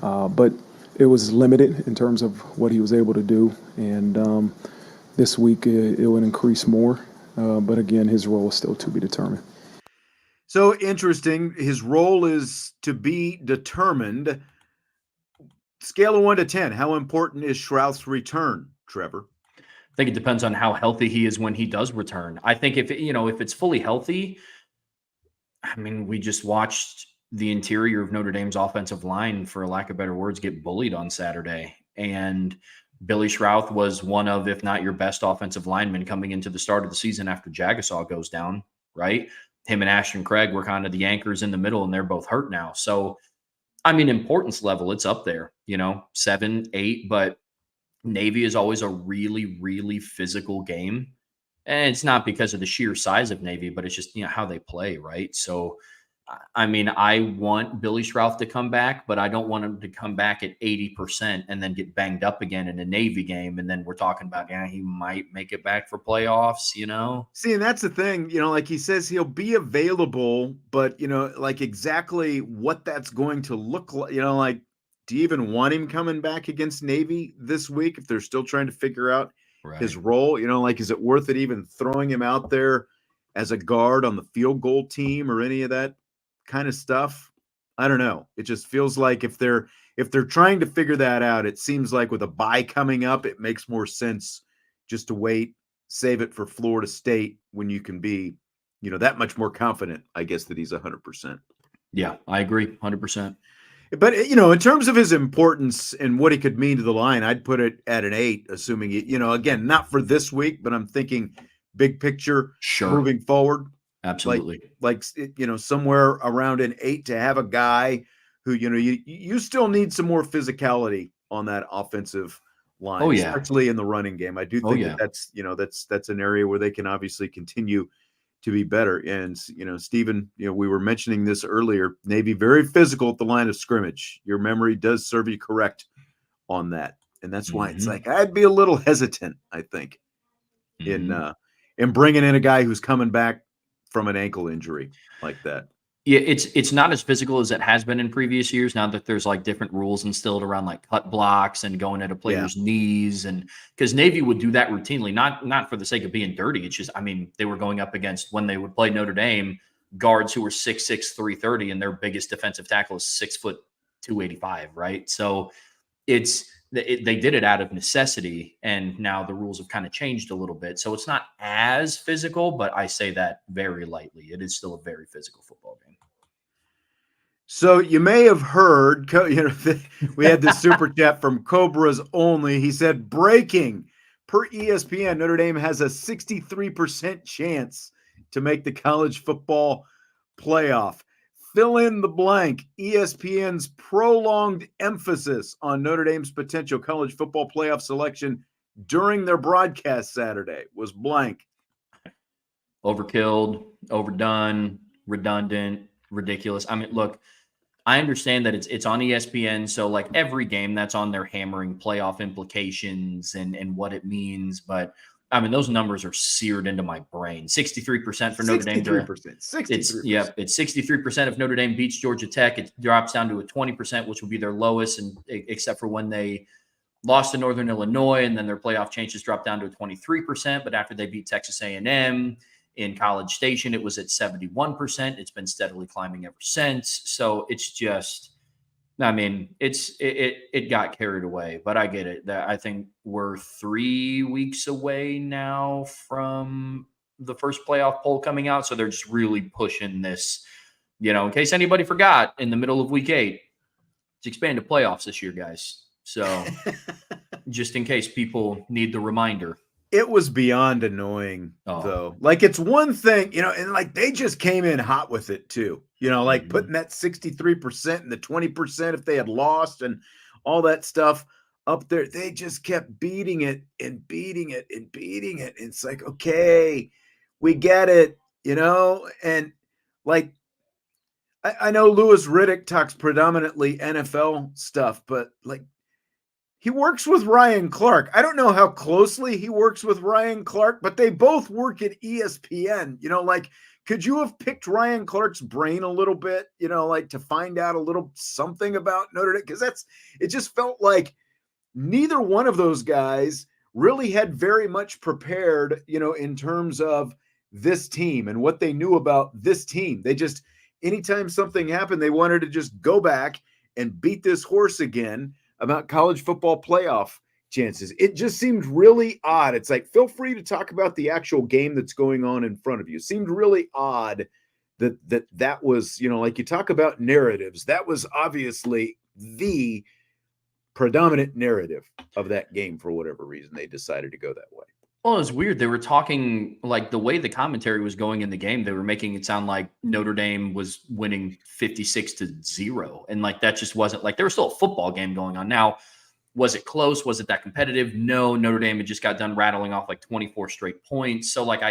But it was limited in terms of what he was able to do. And this week it would increase more. But again, his role is still to be determined. So interesting. His role is to be determined. Scale of 1 to 10. How important is Schrouth's return, Trevor? I think it depends on how healthy he is when he does return. I think if it's fully healthy, I mean, we just watched the interior of Notre Dame's offensive line, for lack of better words, get bullied on Saturday. And Billy Schrouth was one of, if not your best offensive lineman coming into the start of the season after Jagasaw goes down, right? Him and Ashton Craig were kind of the anchors in the middle, and they're both hurt now. So, I mean, importance level, it's up there, 7, 8, but Navy is always a really, really physical game. And it's not because of the sheer size of Navy, but it's just, how they play, right? So, I mean, I want Billy Schrouth to come back, but I don't want him to come back at 80% and then get banged up again in a Navy game. And then we're talking about, he might make it back for playoffs, See, and that's the thing, like he says, he'll be available, but, like exactly what that's going to look like, like, do you even want him coming back against Navy this week if they're still trying to figure out his role? Like, is it worth it even throwing him out there as a guard on the field goal team or any of that kind of stuff. I don't know. It just feels like if they're trying to figure that out, it seems like with a bye coming up, it makes more sense just to wait, save it for Florida State when you can be, that much more confident, I guess, that he's 100%. Yeah, I agree 100%. But, in terms of his importance and what he could mean to the line, I'd put it at an 8, assuming, again, not for this week, but I'm thinking big picture moving forward. Absolutely. Like, somewhere around an 8 to have a guy who, you still need some more physicality on that offensive line, especially in the running game. I do think that's an area where they can obviously continue to be better. And, Stephen, we were mentioning this earlier, Navy very physical at the line of scrimmage. Your memory does serve you correct on that. And that's why it's like, I'd be a little hesitant, I think, in bringing in a guy who's coming back from an ankle injury like that. Yeah, it's not as physical as it has been in previous years. Now that there's like different rules instilled around like cut blocks and going at a player's knees, and because Navy would do that routinely, not for the sake of being dirty. It's just, they were going up against, when they would play Notre Dame, guards who were 6'6", 330, and their biggest defensive tackle is 6 foot 285, right? So they did it out of necessity, and now the rules have kind of changed a little bit. So it's not as physical, but I say that very lightly. It is still a very physical football game. So you may have heard, we had this super chat from Cobras Only. He said, breaking, per ESPN, Notre Dame has a 63% chance to make the college football playoff. Fill in the blank. ESPN's prolonged emphasis on Notre Dame's potential college football playoff selection during their broadcast Saturday was blank. Overkilled, overdone, redundant, ridiculous. Look, I understand that it's on ESPN, so like every game that's on, they're hammering playoff implications and what it means, but those numbers are seared into my brain. 63% for Notre Dame. 63%. It's 63% if Notre Dame beats Georgia Tech. It drops down to a 20%, which will be their lowest, and except for when they lost to Northern Illinois, and then their playoff chances dropped down to a 23%. But after they beat Texas A&M in College Station, it was at 71%. It's been steadily climbing ever since. So it's just, it got carried away, but I get it. I think we're 3 weeks away now from the first playoff poll coming out. So they're just really pushing this, in case anybody forgot, in the middle of week 8, it's expanded playoffs this year, guys. So just in case people need the reminder. It was beyond annoying, though. Like, it's one thing, and like they just came in hot with it too. Putting that 63% and the 20% if they had lost and all that stuff up there. They just kept beating it and beating it and beating it. And it's like, okay, we get it, and like I know Louis Riddick talks predominantly NFL stuff, but like, he works with Ryan Clark. I don't know how closely he works with Ryan Clark, but they both work at ESPN. Could you have picked Ryan Clark's brain a little bit, to find out a little something about Notre Dame? Because it just felt like neither one of those guys really had very much prepared, in terms of this team and what they knew about this team. They just, anytime something happened, they wanted to just go back and beat this horse again about college football playoff chances. It just seemed really odd. It's like, feel free to talk about the actual game that's going on in front of you. It seemed really odd that was, like you talk about narratives, that was obviously the predominant narrative of that game. For whatever reason, they decided to go that way. Well, it was weird. They were talking, like, the way the commentary was going in the game, they were making it sound like Notre Dame was winning 56-0. And like, that just wasn't, like, there was still a football game going on. Now, was it close? Was it that competitive? No, Notre Dame had just got done rattling off like 24 straight points. So like,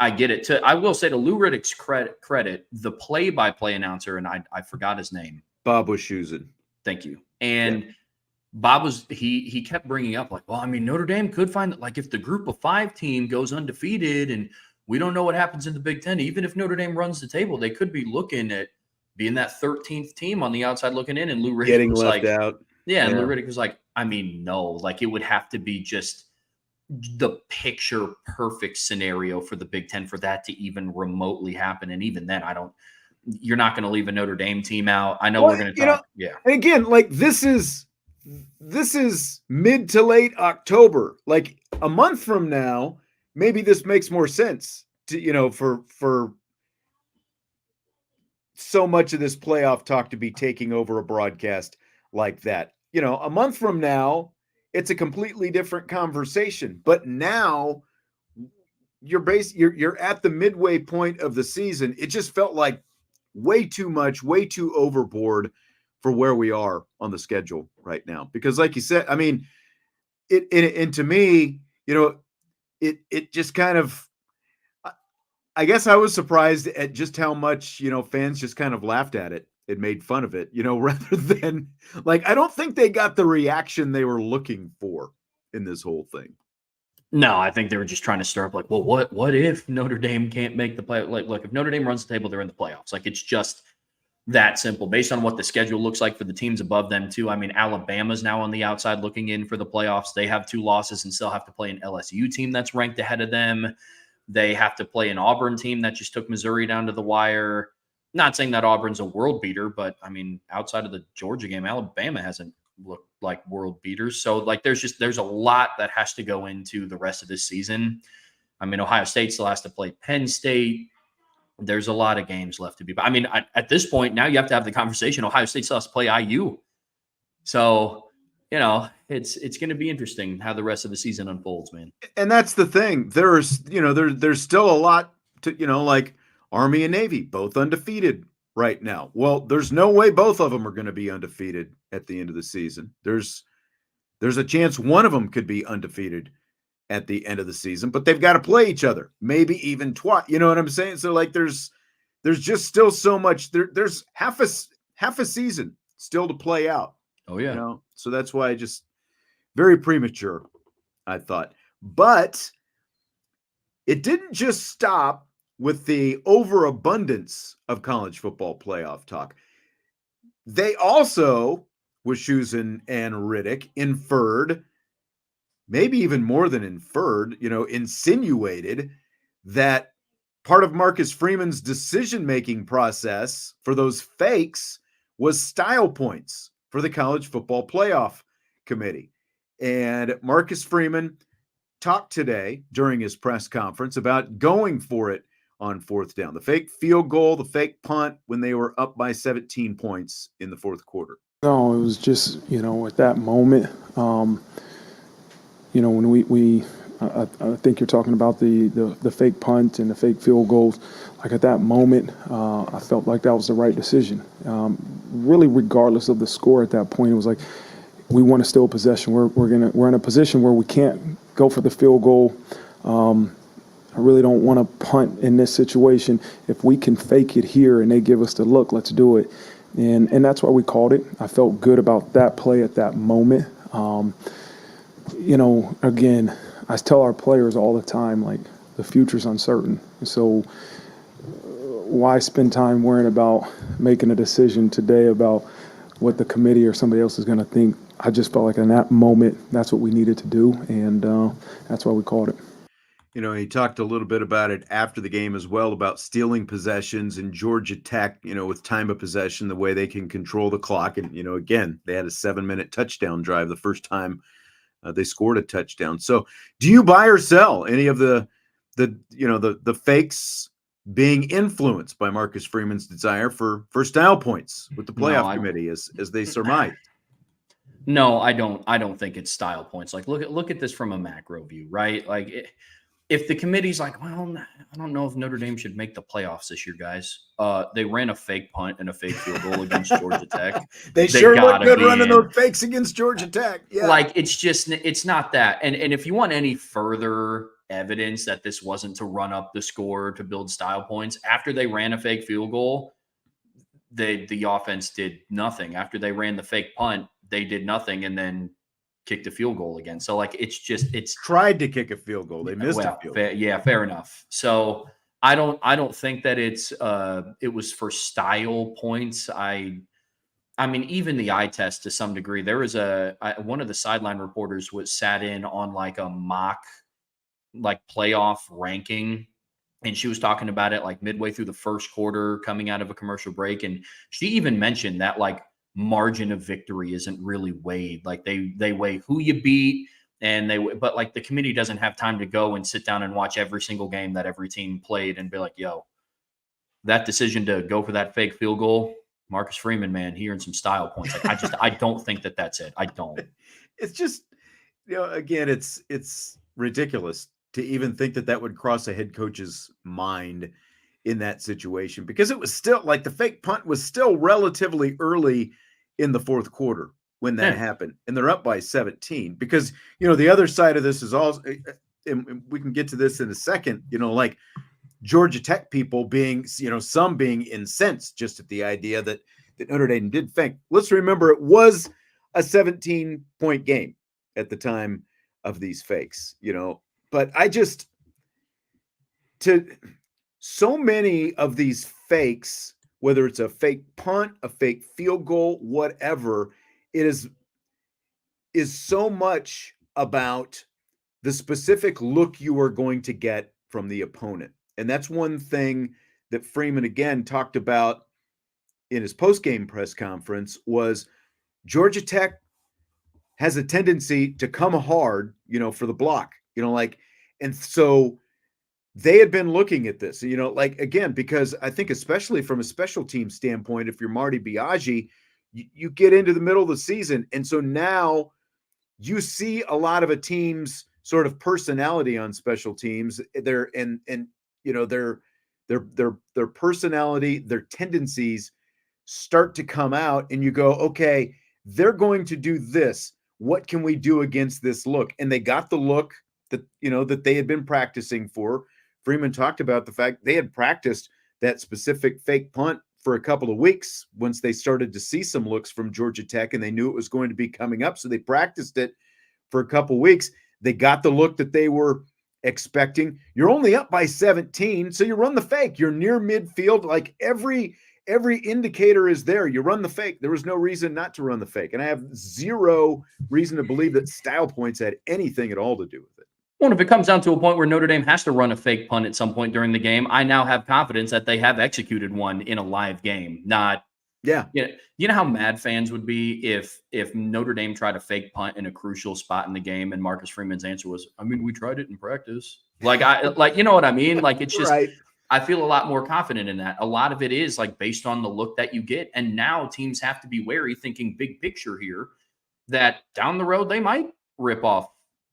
I get it. I will say, to Lou Riddick's credit, the play-by-play announcer, and I forgot his name. Bob Wischusen. Thank you. And Bob was, he kept bringing up like, well, Notre Dame could find that, like, if the group of 5 team goes undefeated and we don't know what happens in the Big Ten, even if Notre Dame runs the table, they could be looking at being that 13th team on the outside looking in. And Lou Riddick getting was left like, out. Yeah. And Lou Riddick was like, no, like, it would have to be just the picture perfect scenario for the Big Ten for that to even remotely happen. And even then, you're not going to leave a Notre Dame team out. I know we're going to talk. Yeah. And again, like this is mid to late October. Like a month from now, maybe this makes more sense to, for so much of this playoff talk to be taking over a broadcast like that. A month from now, it's a completely different conversation. But now you're at the midway point of the season. It just felt like way too much, way too overboard for where we are on the schedule right now. Because like you said, I mean, and to me, it just kind of, I guess I was surprised at just how much, fans just kind of laughed at it and made fun of it, rather than like, I don't think they got the reaction they were looking for in this whole thing. No, I think they were just trying to stir up like, well, what if Notre Dame can't make the play? Like, look, if Notre Dame runs the table, they're in the playoffs. Like, it's just that simple based on what the schedule looks like for the teams above them too. I mean, Alabama's now on the outside looking in for the playoffs. They have 2 losses and still have to play an LSU team that's ranked ahead of them. They have to play an Auburn team that just took Missouri down to the wire. Not saying that Auburn's a world beater, but I mean, outside of the Georgia game, Alabama hasn't looked like world beaters. So like, there's a lot that has to go into the rest of this season. I mean, Ohio State still has to play Penn State. There's a lot of games left to be. But I mean, at this point, now you have to have the conversation. Ohio State still has to play IU. So, it's going to be interesting how the rest of the season unfolds, man. And that's the thing. There's still a lot to, like Army and Navy, both undefeated right now. Well, there's no way both of them are going to be undefeated at the end of the season. There's a chance one of them could be undefeated at the end of the season, but they've got to play each other, maybe even twice. You know what I'm saying? So like, there's just still so much. There's half a season still to play out. Oh yeah. So that's why I just very premature, I thought. But it didn't just stop with the overabundance of college football playoff talk. They also, Wischusen and Riddick, inferred, maybe even more than inferred, insinuated that part of Marcus Freeman's decision-making process for those fakes was style points for the college football playoff committee. And Marcus Freeman talked today during his press conference about going for it on 4th down. The fake field goal, the fake punt when they were up by 17 points in the 4th quarter. No, it was just, at that moment, when I think you're talking about the fake punt and the fake field goals. Like at that moment, I felt like that was the right decision. Really, regardless of the score at that point, it was like we want to steal possession. We're in a position where we can't go for the field goal. I really don't want to punt in this situation. If we can fake it here and they give us the look, let's do it. And that's why we called it. I felt good about that play at that moment. Again, I tell our players all the time, like, the future's uncertain. So why spend time worrying about making a decision today about what the committee or somebody else is going to think? I just felt like in that moment, that's what we needed to do, and that's why we called it. He talked a little bit about it after the game as well, about stealing possessions and Georgia Tech, with time of possession, the way they can control the clock. And, again, they had a 7-minute touchdown drive the first time they scored a touchdown. So do you buy or sell any of the fakes being influenced by Marcus Freeman's desire for style points with the playoff committee as they surmise? No, I don't think it's style points. Like, look at this from a macro view, right? Like, if the committee's like, well, I don't know if Notre Dame should make the playoffs this year, guys. They ran a fake punt and a fake field goal against Georgia Tech. They sure look good running those fakes against Georgia Tech. Yeah. Like, it's not that. And if you want any further evidence that this wasn't to run up the score to build style points, after they ran a fake field goal, the offense did nothing. After they ran the fake punt, they did nothing, and then kicked a field goal again. So like, it's tried to kick a field goal. They missed a field goal. Fair enough. So I don't think that it was for style points. I I mean, even the eye test to some degree. There was one of the sideline reporters sat in on like a mock like playoff ranking, and she was talking about it like midway through the first quarter coming out of a commercial break, and she even mentioned that like margin of victory isn't really weighed. Like they weigh who you beat, and but like the committee doesn't have time to go and sit down and watch every single game that every team played and be like, yo, that decision to go for that fake field goal, Marcus Freeman, man, he earned some style points. Like I don't think that's it. I don't. It's just, again, it's ridiculous to even think that would cross a head coach's mind in that situation, because it was still like the fake punt was still relatively early in the fourth quarter when that happened, and they're up by 17. Because, the other side of this is also, and we can get to this in a second, like Georgia Tech people being, some being incensed just at the idea that Notre Dame did fake. Let's remember it was a 17-point game at the time of these fakes, but so many of these fakes, whether it's a fake punt, a fake field goal, whatever, it is so much about the specific look you are going to get from the opponent. And that's one thing that Freeman again talked about in his post-game press conference was Georgia Tech has a tendency to come hard, for the block, and so they had been looking at this, again, because I think especially from a special team standpoint, if you're Marty Biaggi, you get into the middle of the season. And so now you see a lot of a team's sort of personality on special teams. Their personality, their tendencies start to come out, and you go, okay, they're going to do this. What can we do against this look? And they got the look that, that they had been practicing for. Freeman talked about the fact they had practiced that specific fake punt for a couple of weeks once they started to see some looks from Georgia Tech, and they knew it was going to be coming up. So they practiced it for a couple of weeks. They got the look that they were expecting. You're only up by 17, so you run the fake. You're near midfield. Like every indicator is there. You run the fake. There was no reason not to run the fake. And I have zero reason to believe that style points had anything at all to do with it. Well, if it comes down to a point where Notre Dame has to run a fake punt at some point during the game, I now have confidence that they have executed one in a live game. You know how mad fans would be if Notre Dame tried a fake punt in a crucial spot in the game, and Marcus Freeman's answer was, "I mean, we tried it in practice." You know what I mean? Like it's just, right. I feel a lot more confident in that. A lot of it is like based on the look that you get, and now teams have to be wary, thinking big picture here, that down the road they might rip off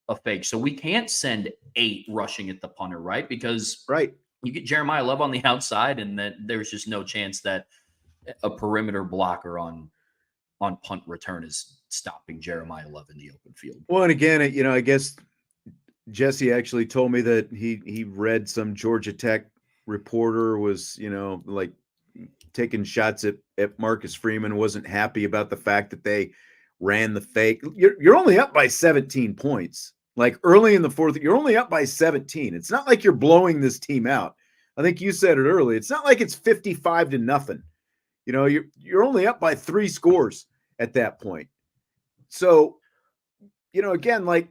a fake. So we can't send 8 rushing at the punter, right? Because you get Jeremiah Love on the outside, and that there's just no chance that a perimeter blocker on punt return is stopping Jeremiah Love in the open field. Well, and again, I guess Jesse actually told me that he read some Georgia Tech reporter was, like taking shots at Marcus Freeman, wasn't happy about the fact that they ran the fake. You're only up by 17 points. Like early in the fourth, you're only up by 17. It's not like you're blowing this team out. I think you said it early. It's not like it's 55-0. You're only up by 3 scores at that point. So, again, like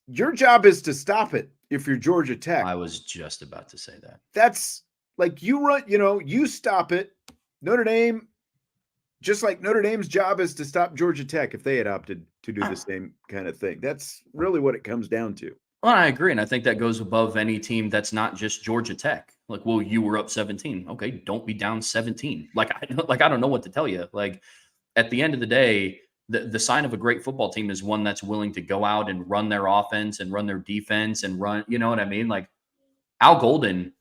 your job is to stop it if you're Georgia Tech. I was just about to say that. That's like you run, you stop it. Notre Dame, just like Notre Dame's job is to stop Georgia Tech if they had opted to do the same kind of thing. That's really what it comes down to. Well, I agree. And I think that goes above any team that's not just Georgia Tech. Like, well, you were up 17. Okay, don't be down 17. I don't know what to tell you. Like, at the end of the day, the sign of a great football team is one that's willing to go out and run their offense and run their defense and run, you know what I mean? Like, Al Golden,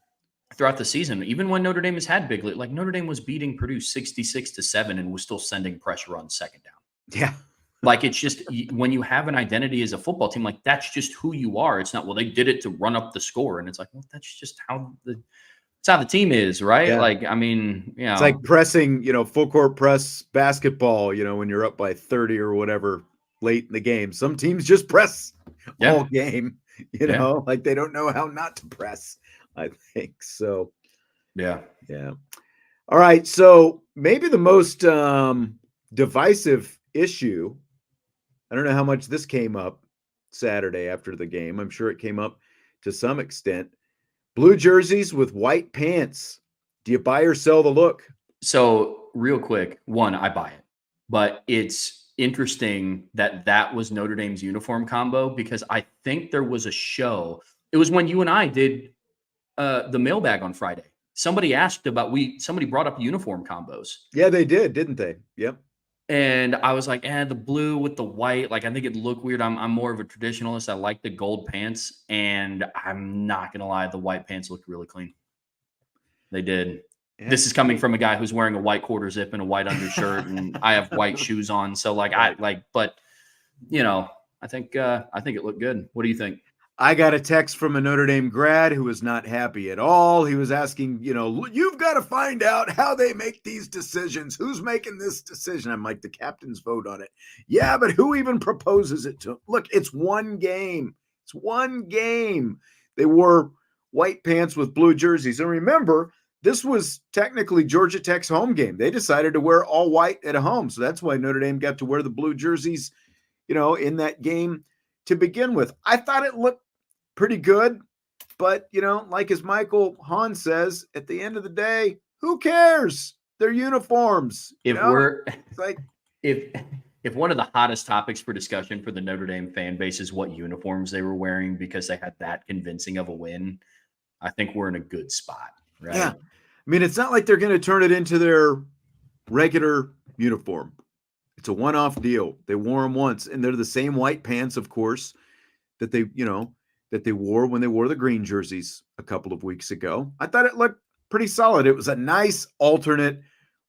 throughout the season, even when Notre Dame has had big lead, like Notre Dame was beating Purdue 66-7 and was still sending pressure on second down. Yeah. Like, it's just when you have an identity as a football team, like that's just who you are. It's not, well, they did it to run up the score. And it's like, well, that's just how the team is, right? Yeah. Like, I mean, it's like pressing, full court press basketball, when you're up by 30 or whatever late in the game. Some teams just press all game, like they don't know how not to press, I think. So, yeah. All right, so maybe the most divisive issue. I don't know how much this came up Saturday after the game. I'm sure it came up to some extent. Blue jerseys with white pants. Do you buy or sell the look? So real quick, one, I buy it, but it's interesting that that was Notre Dame's uniform combo because I think there was a show. It was when you and I did the mailbag on Friday. Somebody asked about somebody brought up uniform combos. Yeah, they did, didn't they? Yep. And I was like, the blue with the white, like I think it'd look weird. I'm more of a traditionalist. I like the gold pants, and I'm not gonna lie, the white pants looked really clean. They did. Yeah. This is coming from a guy who's wearing a white quarter zip and a white undershirt, and I have white shoes on. So but I think it looked good. What do you think? I got a text from a Notre Dame grad who was not happy at all. He was asking, you've got to find out how they make these decisions. Who's making this decision? I'm like, the captains vote on it. Yeah, but who even proposes it to? Look, it's one game. It's one game. They wore white pants with blue jerseys. And remember, this was technically Georgia Tech's home game. They decided to wear all white at home. So that's why Notre Dame got to wear the blue jerseys, in that game to begin with. I thought it looked pretty good, but like as Michael Hahn says, at the end of the day, who cares? They're uniforms. If one of the hottest topics for discussion for the Notre Dame fan base is what uniforms they were wearing because they had that convincing of a win, I think we're in a good spot, right? Yeah. I mean, it's not like they're going to turn it into their regular uniform. It's a one-off deal. They wore them once, and they're the same white pants, of course, that they wore when they wore the green jerseys a couple of weeks ago. I thought it looked pretty solid. It was a nice alternate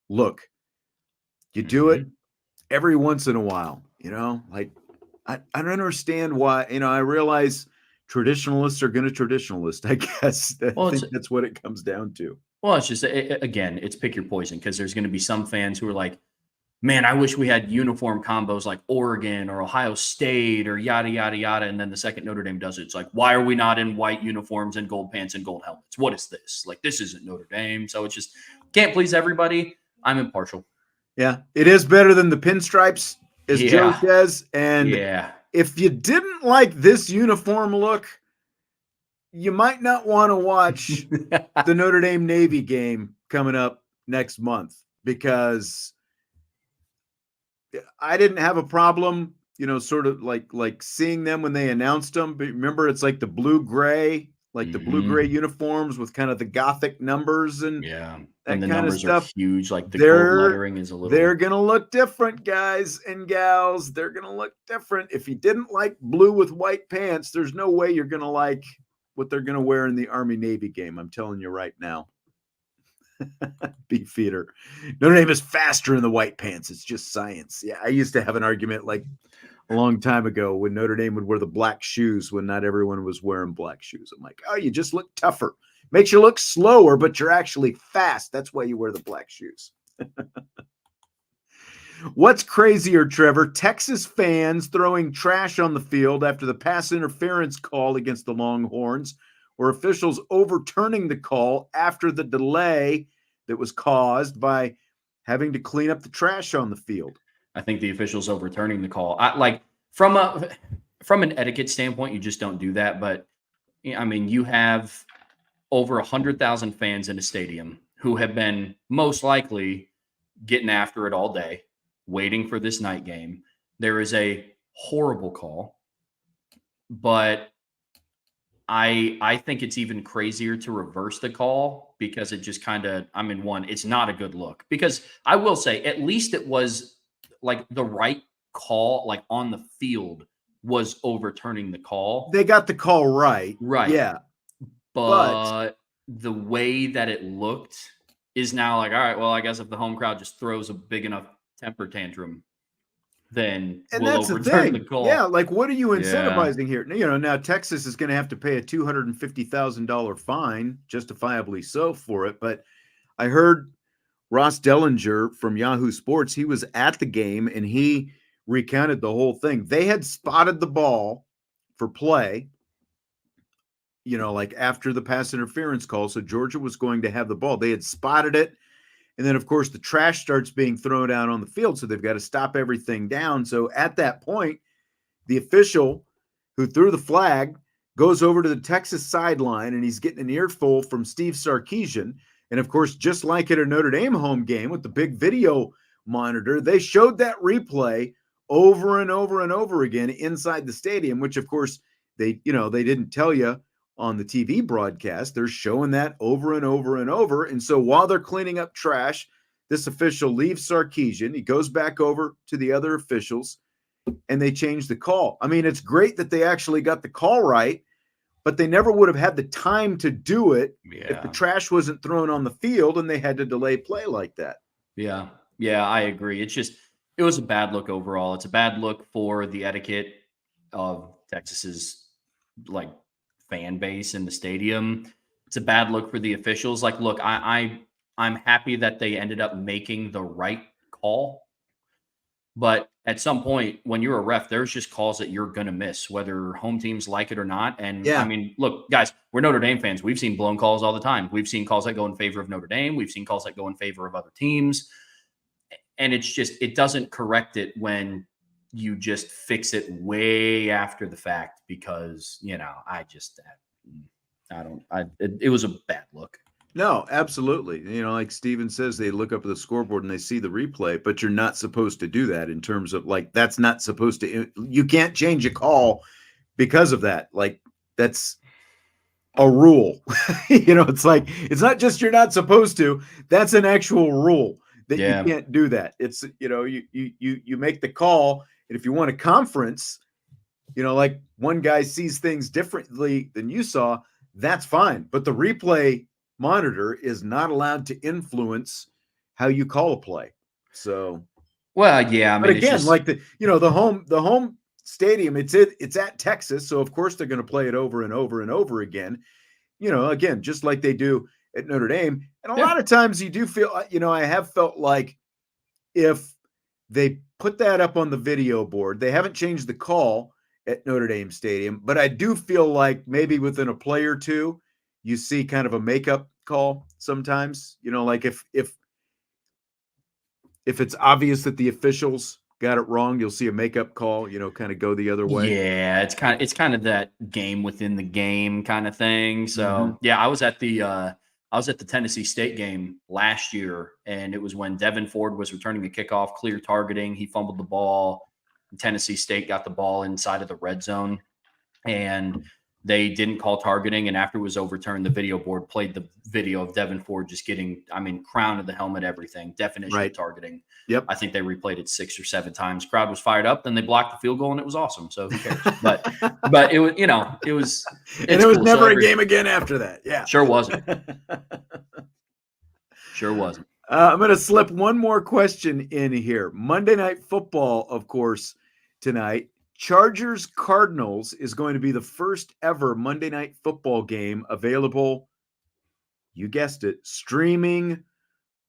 look. You do it every once in a while, like I don't understand why, I realize traditionalists are going to traditionalist, I guess. I think that's what it comes down to. Well, it's just, again, it's pick your poison because there's going to be some fans who are like, man, I wish we had uniform combos like Oregon or Ohio State or yada, yada, yada. And then the second Notre Dame does it, it's like, why are we not in white uniforms and gold pants and gold helmets? What is this? Like, this isn't Notre Dame. So it's just can't please everybody. I'm impartial. Yeah, it is better than the pinstripes, as Joe says. And if you didn't like this uniform look, you might not want to watch the Notre Dame Navy game coming up next month, because I didn't have a problem, sort of like seeing them when they announced them. But remember, it's like the blue-gray, the blue-gray uniforms with kind of the Gothic numbers and and that the kind of numbers stuff. Are huge. Like the gold lettering is a little. They're gonna look different, guys and gals. They're gonna look different. If you didn't like blue with white pants, there's no way you're gonna like what they're gonna wear in the Army-Navy game. I'm telling you right now. Beefeater. Notre Dame is faster in the white pants. It's just science. Yeah, I used to have an argument like a long time ago when Notre Dame would wear the black shoes when not everyone was wearing black shoes. I'm like, oh, you just look tougher. Makes you look slower, but you're actually fast. That's why you wear the black shoes. What's crazier, Trevor? Texas fans throwing trash on the field after the pass interference call against the Longhorns, or officials overturning the call after the delay that was caused by having to clean up the trash on the field? I think the officials overturning the call. From an etiquette standpoint, you just don't do that. But I mean, you have over 100,000 fans in a stadium who have been most likely getting after it all day, waiting for this night game. There is a horrible call, but I think it's even crazier to reverse the call because it just kind of, it's not a good look. Because I will say, at least it was like the right call, like on the field was overturning the call. They got the call right. Right. Yeah. But the way that it looked is now like, all right, well, I guess if the home crowd just throws a big enough temper tantrum, then we'll overturn the call. Yeah, like what are you incentivizing here? Now Texas is going to have to pay a $250,000 fine, justifiably so, for it. But I heard Ross Dellinger from Yahoo Sports, he was at the game and he recounted the whole thing. They had spotted the ball for play, like after the pass interference call. So Georgia was going to have the ball. They had spotted it And then, of course, the trash starts being thrown out on the field. So they've got to stop everything down. So at that point, the official who threw the flag goes over to the Texas sideline, and he's getting an earful from Steve Sarkisian. And, of course, just like at a Notre Dame home game with the big video monitor, they showed that replay over and over and over again inside the stadium, which, of course, they didn't tell you on the TV broadcast. They're showing that over and over and over. And so while they're cleaning up trash, this official leaves Sarkisian. He goes back over to the other officials, and they change the call. I mean, it's great that they actually got the call right, but they never would have had the time to do it if the trash wasn't thrown on the field and they had to delay play like that. Yeah. Yeah, I agree. It was a bad look overall. It's a bad look for the etiquette of Texas's fan base in the stadium. It's a bad look for the officials. Look, I'm happy that they ended up making the right call. But at some point, when you're a ref, there's just calls that you're going to miss, whether home teams like it or not. And I mean, look, guys, we're Notre Dame fans. We've seen blown calls all the time. We've seen calls that go in favor of Notre Dame. We've seen calls that go in favor of other teams. And it doesn't correct it when you just fix it way after the fact because, it was a bad look. No, absolutely. Like Steven says, they look up at the scoreboard and they see the replay, but you're not supposed to do that in terms of that's not supposed to, you can't change a call because of that. That's a rule. It's not just you're not supposed to, that's an actual rule that you can't do that. It's, you make the call. And if you want a conference, one guy sees things differently than you saw, that's fine. But the replay monitor is not allowed to influence how you call a play. So, well, yeah, I mean, but again, the home stadium, it's at Texas, so of course they're going to play it over and over and over again. Again, just like they do at Notre Dame, and a lot of times you do feel, I have felt like if they put that up on the video board, they haven't changed the call at Notre Dame Stadium, but I do feel like maybe within a play or two, you see kind of a makeup call sometimes, if it's obvious that the officials got it wrong, you'll see a makeup call, kind of go the other way. Yeah, it's kind of that game within the game kind of thing. So I was at the Tennessee State game last year, and it was when Devin Ford was returning a kickoff, clear targeting. He fumbled the ball. Tennessee State got the ball inside of the red zone, and they didn't call targeting, and after it was overturned, the video board played the video of Devin Ford just getting, crown of the helmet, everything, definition of targeting. Yep. I think they replayed it 6 or 7 times. Crowd was fired up. Then they blocked the field goal, and it was awesome. So who cares? But it was, it was. And it was cool. Never a game again after that. Yeah. Sure wasn't. Sure wasn't. I'm going to slip one more question in here. Monday Night Football, of course, tonight. Chargers Cardinals is going to be the first ever Monday Night Football game available. You guessed it, streaming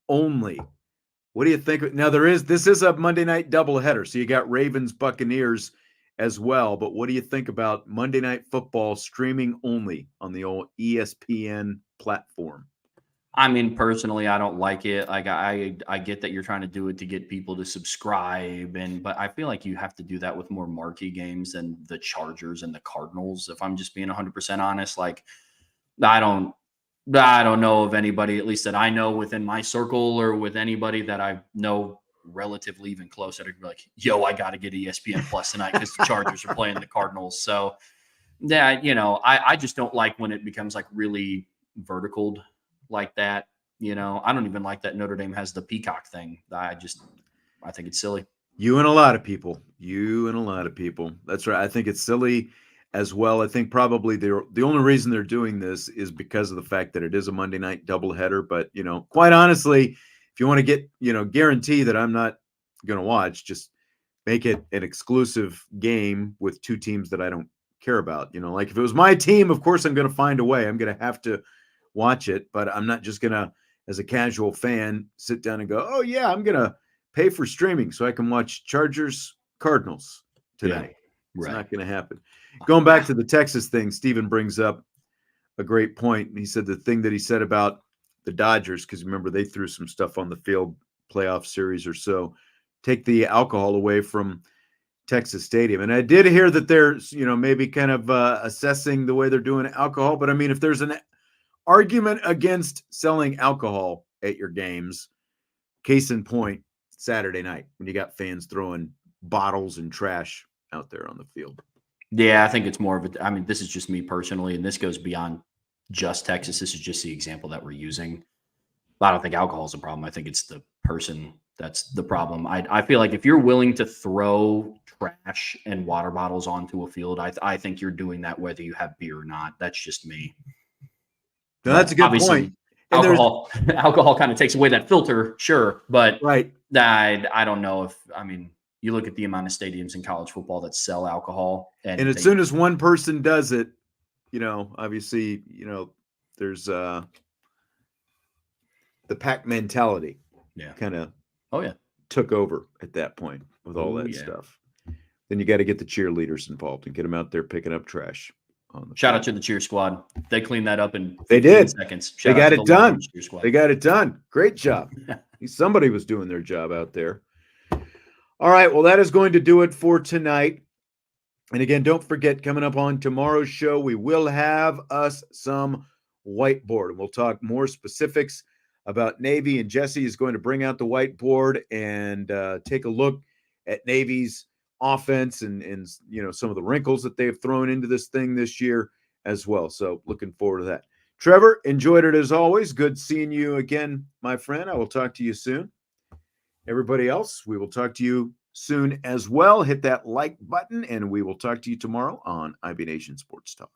only. What do you think? Now this is a Monday night doubleheader, so you got Ravens Buccaneers as well. But what do you think about Monday Night Football streaming only on the old ESPN platform? Personally, I don't like it. I get that you're trying to do it to get people to subscribe, but I feel like you have to do that with more marquee games than the Chargers and the Cardinals. If I'm just being 100% honest, I don't know of anybody, at least that I know within my circle or with anybody that I know relatively even close, that are like, yo, I got to get ESPN Plus tonight because the Chargers are playing the Cardinals. So, yeah, I just don't like when it becomes really verticaled like that. I don't even like that Notre Dame has the Peacock thing. I think it's silly. You and a lot of people. That's right. I think it's silly as well. I think probably the only reason they're doing this is because of the fact that it is a Monday night doubleheader. But, quite honestly, if you want to get, guarantee that I'm not going to watch, just make it an exclusive game with 2 teams that I don't care about. If it was my team, of course, I'm going to find a way. I'm going to have to watch it, but I'm not just going to, as a casual fan, sit down and go, oh yeah, I'm going to pay for streaming so I can watch Chargers Cardinals today. Yeah, right. It's not going to happen. Going back to the Texas thing, Steven brings up a great point. He said the thing that he said about the Dodgers, because remember they threw some stuff on the field playoff series or so, take the alcohol away from Texas Stadium. And I did hear that they're, maybe kind of assessing the way they're doing alcohol. But I mean, if there's an argument against selling alcohol at your games, case in point, Saturday night when you got fans throwing bottles and trash out there on the field. Yeah, I think it's more of a, I mean, this is just me personally, and this goes beyond just Texas. This is just the example that we're using. I don't think alcohol is a problem. I think it's the person that's the problem. I feel like if you're willing to throw trash and water bottles onto a field, I think you're doing that whether you have beer or not. That's just me. No, that's a good point. And alcohol kind of takes away that filter, sure, but right. I don't know if, I mean, you look at the amount of stadiums in college football that sell alcohol. And as soon as one person does it, obviously, there's the pack mentality. Yeah. Kind of yeah, took over at that point with all that stuff. Then you got to get the cheerleaders involved and get them out there picking up trash. Shout out to the cheer squad. They cleaned that up in 15 seconds. They got it done. They got it done. Great job. Somebody was doing their job out there. All right. Well, that is going to do it for tonight. And again, don't forget, coming up on tomorrow's show, we will have us some whiteboard. And we'll talk more specifics about Navy. And Jesse is going to bring out the whiteboard and take a look at Navy's offense and some of the wrinkles that they've thrown into this thing this year as well. So looking forward to that. Trevor, enjoyed it as always. Good seeing you again, my friend. I will talk to you soon. Everybody else, we will talk to you soon as well. Hit that like button, and we will talk to you tomorrow on IB Nation Sports Talk.